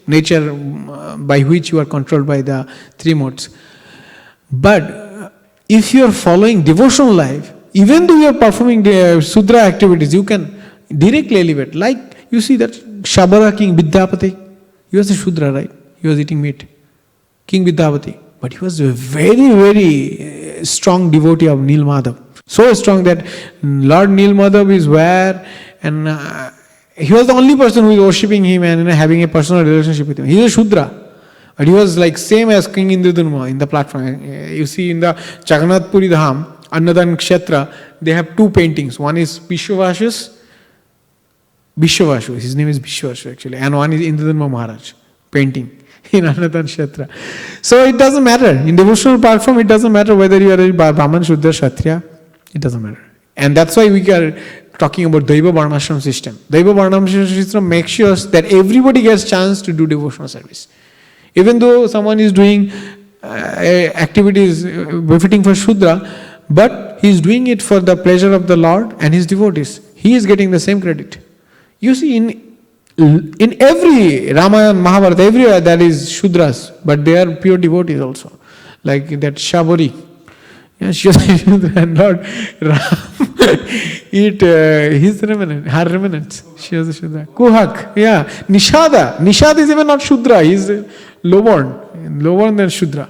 nature by which you are controlled by the three modes. But if you are following devotional life, even though you are performing the Sudra activities, you can directly elevate. Like you see that Shabara king Vidyapati, he was a Shudra, right? He was eating meat. King Vidyapati. But he was a very, very strong devotee of Nil Madhav. So strong that Lord Nil Madhav is where, and he was the only person who is worshipping him and having a personal relationship with him. He is a Shudra. But he was like same as King Indradurma in the platform. You see in the Jagannath Puri Dham, Annadan Kshetra, they have two paintings. One is Vishwavashu, his name is Vishwavashu actually, and one is Indradurma Maharaj painting in Annadan Kshetra. So it doesn't matter. In devotional platform, it doesn't matter whether you are a Brahman, Shudra, Kshatriya. It doesn't matter. And that's why we are talking about Daiva Varnashram system. Daiva Varnashram system makes sure that everybody gets chance to do devotional service. Even though someone is doing activities befitting for Shudra, but he is doing it for the pleasure of the Lord and his devotees. He is getting the same credit. You see, in every Ramayana, Mahabharata, everywhere there is Shudras, but they are pure devotees also. Like that Shabari. Yeah, she was and Lord Ram eat his remnant, her remnants. She was a Shudra. Kuhak, yeah. Nishada. Nishada is even not Shudra, he is low-born than Shudra.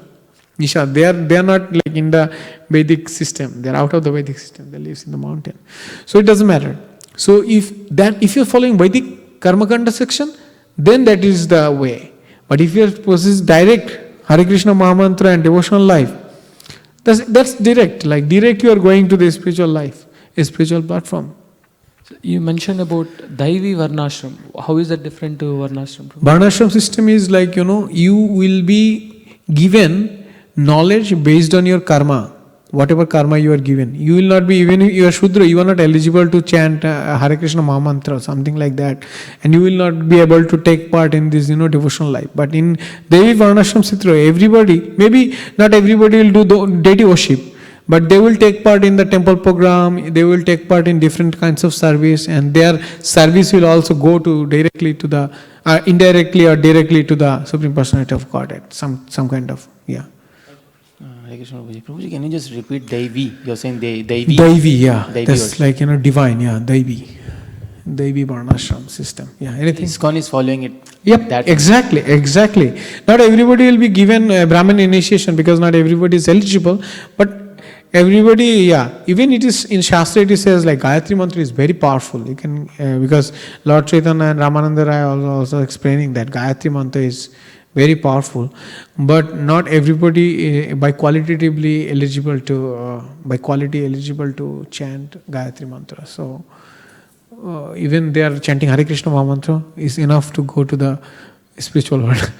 Nishad, they are not like in the Vedic system. They are out of the Vedic system. They live in the mountain. So it doesn't matter. So if you're following Vedic Karmakanda section, then that is the way. But if you possess direct Hare Krishna Mahamantra and devotional life, that's direct. Like direct you are going to the spiritual life, a spiritual platform. So you mentioned about Daivi Varnashram. How is that different to Varnashram? Varnashram system is like, you will be given knowledge based on your karma. Whatever karma you are given. You will not be, even if you are Shudra, you are not eligible to chant Hare Krishna Mahamantra or something like that. And you will not be able to take part in this, devotional life. But in Devi Varnashram Sitra, everybody, maybe not everybody will do deity worship, but they will take part in the temple program, they will take part in different kinds of service, and their service will also go to directly to the, indirectly or directly to the Supreme Personality of Godhead, some kind of, yeah. Hare Krishna Prabhuji, can you just repeat Daivi? You're saying Daivi? Daivi, yeah. Daivi That's like, divine, yeah. Daivi Varnashram system. Yeah, anything? ISKCON is following it. Yep, That exactly. Not everybody will be given Brahmin initiation because not everybody is eligible, but everybody, yeah. Even it is in Shastra, it says like Gayatri Mantra is very powerful. You can, because Lord Chaitanya and Ramananda Rai are also explaining that Gayatri Mantra is very powerful, but not everybody by quality eligible to chant Gayatri Mantra. So even they are chanting Hare Krishna Mahamantra is enough to go to the spiritual world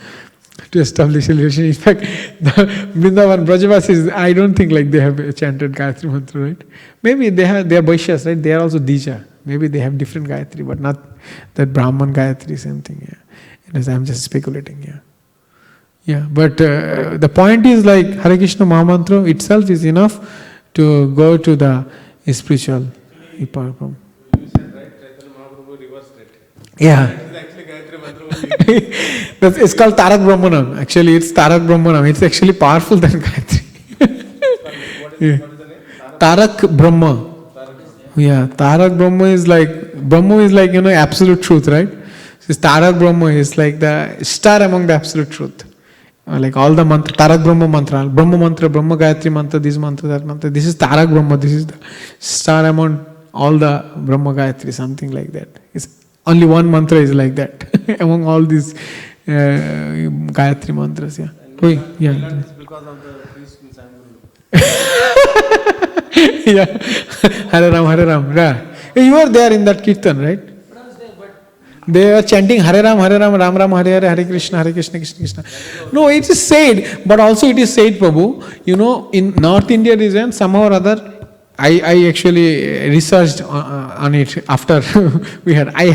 to establish a relation. In fact, the Vrindavan Brajavasis, I don't think like they have chanted Gayatri Mantra, right? Maybe they are Vaishyas, right? They are also Dija. Maybe they have different Gayatri, but not that Brahman Gayatri, same thing. Yeah, I'm just speculating. Yeah. Yeah, but the point is like Hare Krishna Mahamantra itself is enough to go to the spiritual platform. You said right, Chaitanya Mahaprabhu reversed it. Yeah. It is actually Gayatri Mantra. It's called Tarak Brahmanam. Actually, it's Tarak Brahmanam. It's actually powerful than Gayatri. What is the name? Tarak Brahma. Yeah, Tarak Brahma is like absolute truth, right? So Tarak Brahma is like the star among the absolute truth. Like all the mantra, Tarak Brahma mantra, Brahma Gayatri mantra, this mantra, that mantra. This is Tarak Brahma, this is the star among all the Brahma Gayatri, something like that. It's only one mantra is like that among all these Gayatri mantras. Yeah. Yeah. It's because of the priest in Sanguru. Yeah. Hare Ram. Right. You were there in that kirtan, right? They are chanting Hare Ram, Ram Ram, Hare Hare, Hare Krishna, Krishna Krishna. No, it is said, but also it is said, Prabhu, in North India region, somehow or other, I actually researched on it after we had. I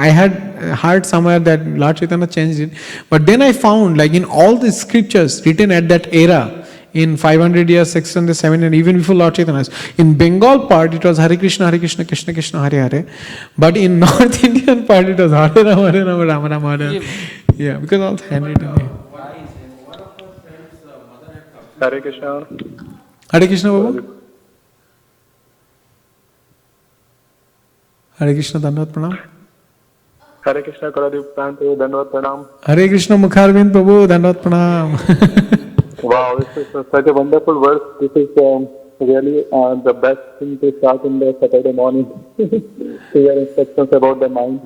had heard somewhere that Lord Chaitanya changed it, but then I found like in all the scriptures written at that era, in 500 years, 600, 700, even before Lord Chaitanya. In Bengal part, it was Hare Krishna, Krishna Krishna, Hare Hare. But in North Indian part, it was Hare Ram, Ram Ram, Hare. Yeah, because all handwritten. Hare Krishna. Hare Krishna, Baba. Hare Krishna, Dandavat Pranam. Hare Krishna, Koladwipa Prana Prabhu, Dandavat Pranam. Hare Krishna, Mukharvind Prabhu, Dandavat Pranam. Wow, this is such a wonderful verse. This is really the best thing to start in the Saturday morning to hear instructions about the mind.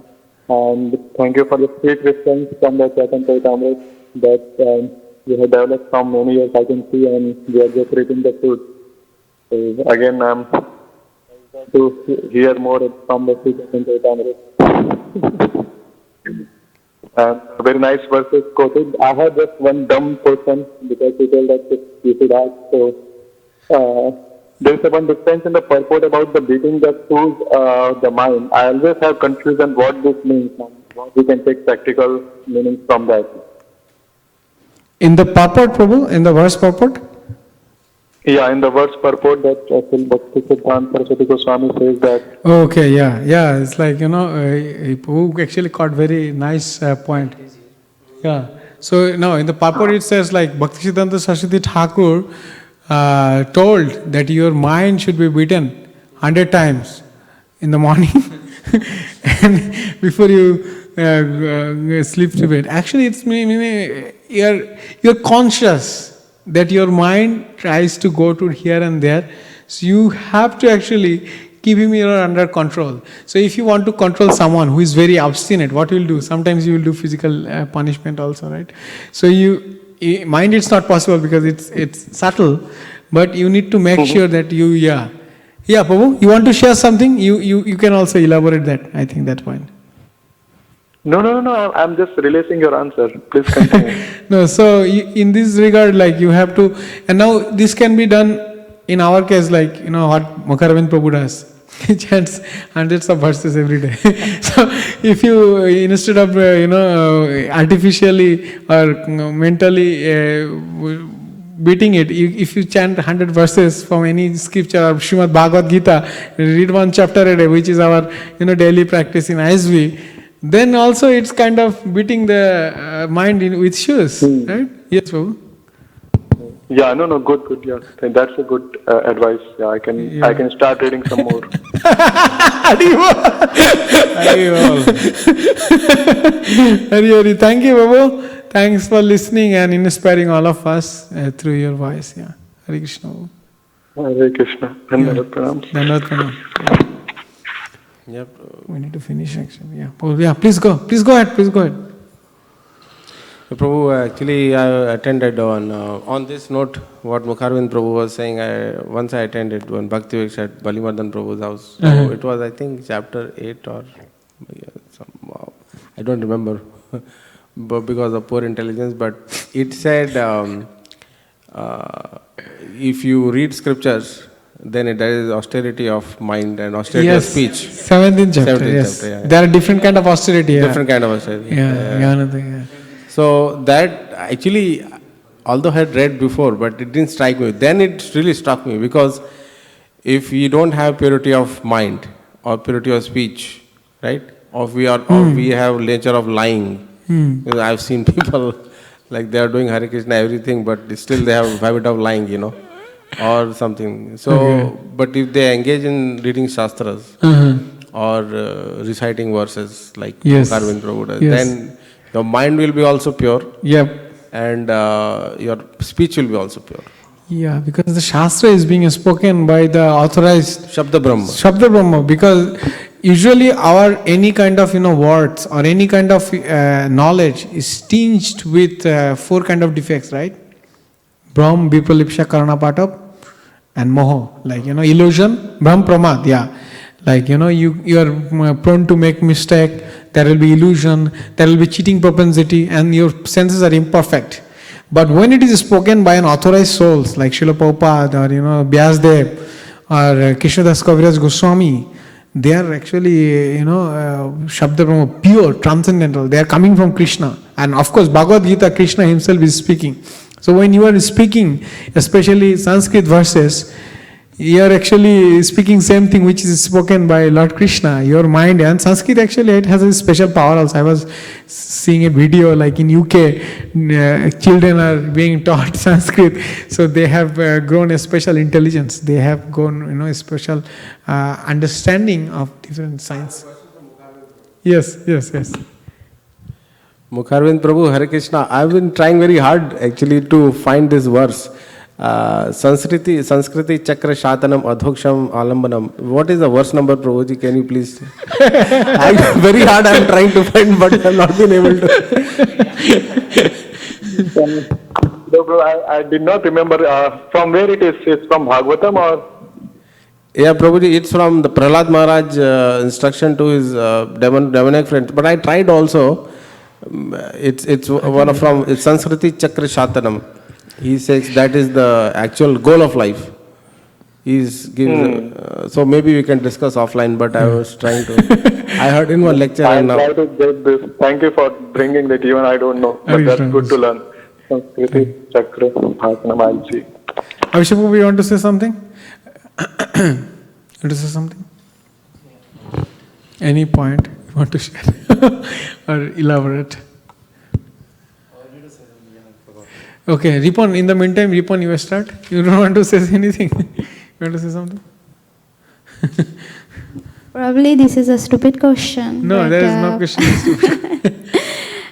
And thank you for the sweet response from the Chaitanya Charitamrita that we have developed from many years, I can see, and we are just reaping the fruit. So again, I'm to hear more from the sweet Chaitanya Charitamrita. And very nice verses quoted. I have just one dumb question because you told that you should ask. So there is one difference in the purport about the beating the tools, the mind. I always have confusion what this means and what we can take practical meanings from that. In the purport, Prabhu, in the verse purport? Yeah, in the verse purport that Sri Bhakti Siddhanta Saraswati Goswami says that. Okay, yeah. It's like, who actually caught very nice point. Yeah. So now in the purport it says like Bhaktisiddhanta Saraswati Thakur told that your mind should be beaten 100 times in the morning and before you sleep to bed. Actually, it's meaning you're conscious that your mind tries to go to here and there. So you have to actually keep him under control. So if you want to control someone who is very obstinate, what you will do? Sometimes you will do physical punishment also, right? So mind it's not possible because it's subtle, but you need to make sure that yeah, Prabhu, you want to share something? You can also elaborate that. I think that point. No. I'm just releasing your answer. Please continue. No, so in this regard, like you have to, and now this can be done in our case, like what Mukharvind Prabhu does. He chants hundreds of verses every day. So if you instead of artificially or mentally beating it, if you chant 100 verses from any scripture or Srimad Bhagavad Gita, read one chapter a day, which is our daily practice in ISV, then also it's kind of beating the mind with shoes, right? Yes, Prabhu. Yeah, no, good. Yeah, that's a good advice. Yeah, I can start reading some more. Hari. Thank you, Prabhu. Thanks for listening and inspiring all of us through your voice. Yeah, Hare Krishna. Hare Krishna. Dhanavad pranam. Yep. We need to finish actually. Yeah, please go ahead. Prabhu, actually I attended on this note what Mukharvind Prabhu was saying. Once I attended one Bhakti Viksha at Balimardan Prabhu's house. So it was, I think, chapter 8 or I don't remember but because of poor intelligence, but it said if you read scriptures, then there is austerity of mind and austerity of speech. 17th chapter, yes. Chapter, yeah. There are different kind of austerity. Different kind of austerity. Yeah. So that actually, although I had read before, but it didn't strike me. Then it really struck me because if we don't have purity of mind or purity of speech, right? Or we have nature of lying. Because I've seen people like they are doing Hare Krishna everything, but still they have habit of lying, or something. So, but if they engage in reading shastras or reciting verses like Mukharvind Prabhu does, then your mind will be also pure. Yep. And your speech will be also pure. Yeah, because the Shastra is being spoken by the authorized Shabda Brahma, because usually our any kind of words or any kind of knowledge is tinged with 4 kind of defects, right? Brahm, Vipralipsha, Karana Patap and Moho, like illusion, Brahm Pramad, like you are prone to make mistake, there will be illusion, there will be cheating propensity, and your senses are imperfect. But when it is spoken by an authorized souls like Srila Prabhupada or Vyasdev or Krishnadas Kaviraj Goswami, they are actually Shabda Brahma, pure, transcendental. They are coming from Krishna, and of course Bhagavad Gita, Krishna himself is speaking. So when you are speaking, especially Sanskrit verses, you are actually speaking same thing which is spoken by Lord Krishna. Your mind, and Sanskrit actually it has a special power also. I was seeing a video like in UK, children are being taught Sanskrit, so they have grown a special intelligence. They have grown a special understanding of different science. Yes. Mukharvind Prabhu, Hare Krishna. I've been trying very hard actually to find this verse. Sanskriti Chakra Shatanam Adhoksham Alambanam. What is the verse number, Prabhuji? Can you please? Very hard I'm trying to find, but I've not been able to. I did not remember from where it is. It's from Bhagavatam or? Yeah, Prabhuji, it's from the Prahlad Maharaj instruction to his demonic friend. But I tried also. It's one from Sanskriti Chakra Shatanam. He says that is the actual goal of life. So maybe we can discuss offline, but I was trying to. I heard in one lecture. I try to get this. Thank you for bringing that. Even I don't know, but that's good to learn. Sanskriti Chakra Shatanam. I'll see. Abhishek Prabhu, you want to say something? You want to say something? Any point you want to share or elaborate? Okay, Ripon, in the meantime, Ripon, you start. You don't want to say anything? You want to say something? Probably this is a stupid question. No, but, there is no question. Stupid.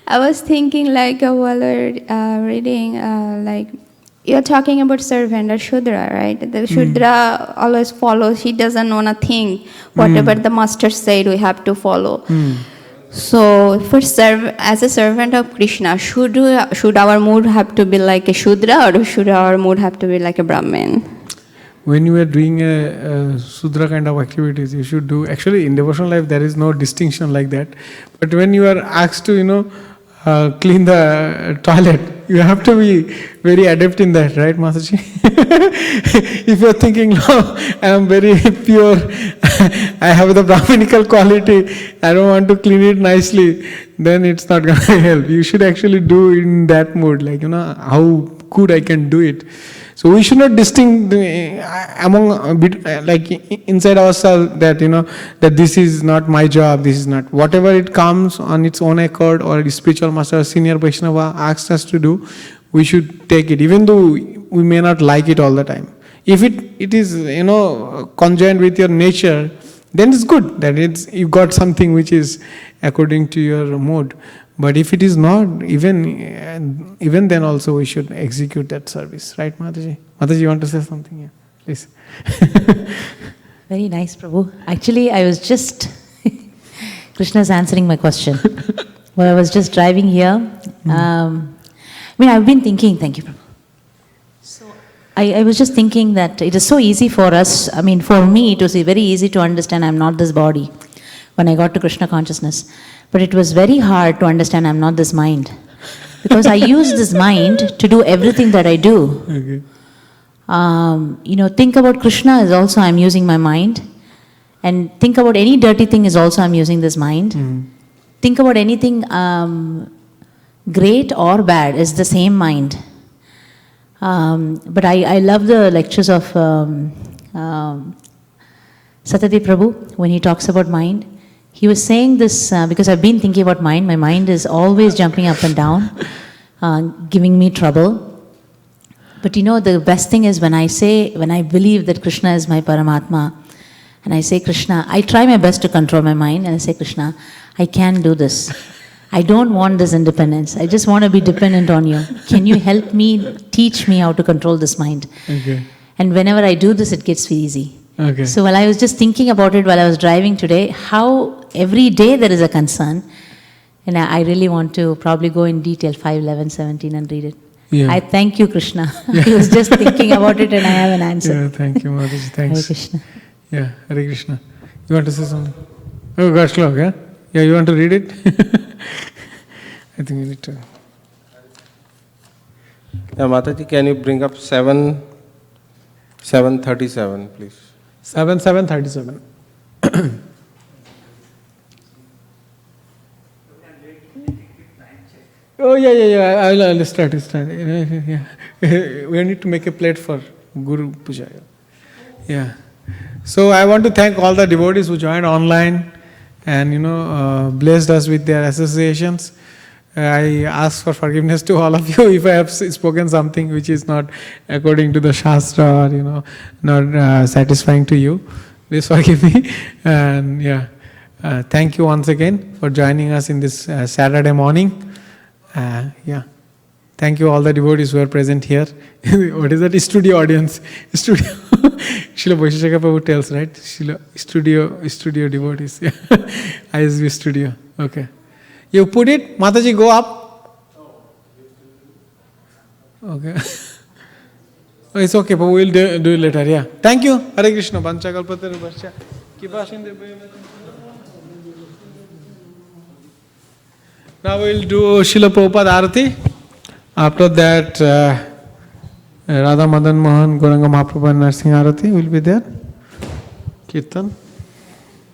I was thinking like while we're reading, like you're talking about servant or Shudra, right? The Shudra always follows. He doesn't want to think. Whatever the master said, we have to follow. So, as a servant of Krishna, should our mood have to be like a Shudra or should our mood have to be like a Brahmin? When you are doing a Sudra kind of activities, you should do. Actually, in devotional life, there is no distinction like that. But when you are asked to, clean the toilet, you have to be very adept in that, right, Mataji? If you are thinking, no, I am very pure, I have the Brahminical quality, I don't want to clean it nicely, then it's not going to help. You should actually do in that mood, like, how good I can do it. So we should not distinguish among, like inside ourselves that, that this is not my job, this is not. Whatever it comes on its own accord or spiritual master, senior Vaishnava asks us to do, we should take it, even though we may not like it all the time. If it is, conjoined with your nature, then it's good that you got something which is according to your mode. But if it is not, even then also we should execute that service. Right, Mataji? Mataji, you want to say something? Yeah, please. Very nice, Prabhu. Actually, I was just... Krishna's answering my question. Well, I was just driving here. I've been thinking... Thank you, Prabhu. So, I was just thinking that it is so easy for us. For me, it was very easy to understand I'm not this body when I got to Krishna consciousness. But it was very hard to understand I'm not this mind. Because I use this mind to do everything that I do. Okay. Think about Krishna is also I'm using my mind. And think about any dirty thing is also I'm using this mind. Think about anything great or bad is the same mind. But I love the lectures of Satyajit Prabhu when he talks about mind. He was saying this because I've been thinking about mind. My mind is always jumping up and down, giving me trouble. But the best thing is when I believe that Krishna is my Paramatma, and I say, Krishna, I try my best to control my mind, and I say, Krishna, I can do this. I don't want this independence. I just want to be dependent on you. Can you help me, teach me how to control this mind? Okay. And whenever I do this, it gets easy. Okay. So while I was just thinking about it while I was driving today, how every day there is a concern, and I really want to probably go in detail 5, 11, 17 and read it. Yeah. I thank you, Krishna. Yeah. I was just thinking about it and I have an answer. Yeah, thank you, Mataji. Thanks. Hare Krishna. Yeah, Hare Krishna. You want to say something? Oh, gosh, look, yeah? Yeah, you want to read it? I think we need to. Yeah, Mataji, can you bring up 737, please? 7:37. Oh, yeah. I'll start. Yeah. We need to make a plate for Guru Puja. Yeah. So I want to thank all the devotees who joined online and, blessed us with their associations. I ask for forgiveness to all of you if I have spoken something which is not according to the Shastra or, not satisfying to you. Please forgive me. And thank you once again for joining us in this Saturday morning. Thank you all the devotees who are present here. What is that? Studio audience. Studio. Srila Vaisheshika Prabhu tells, right? Studio devotees. Yeah. ISB studio. Okay. You put it, Mataji, go up. Okay. It's okay, but we'll do it later. Yeah. Thank you. Hare Krishna. Pancha kalpataru varsha. Now we'll do Srila Prabhupada Arati. After that, Radha Madan Mohan, Gauranga Mahaprabhu and Narsingh Arati will be there. Kirtan.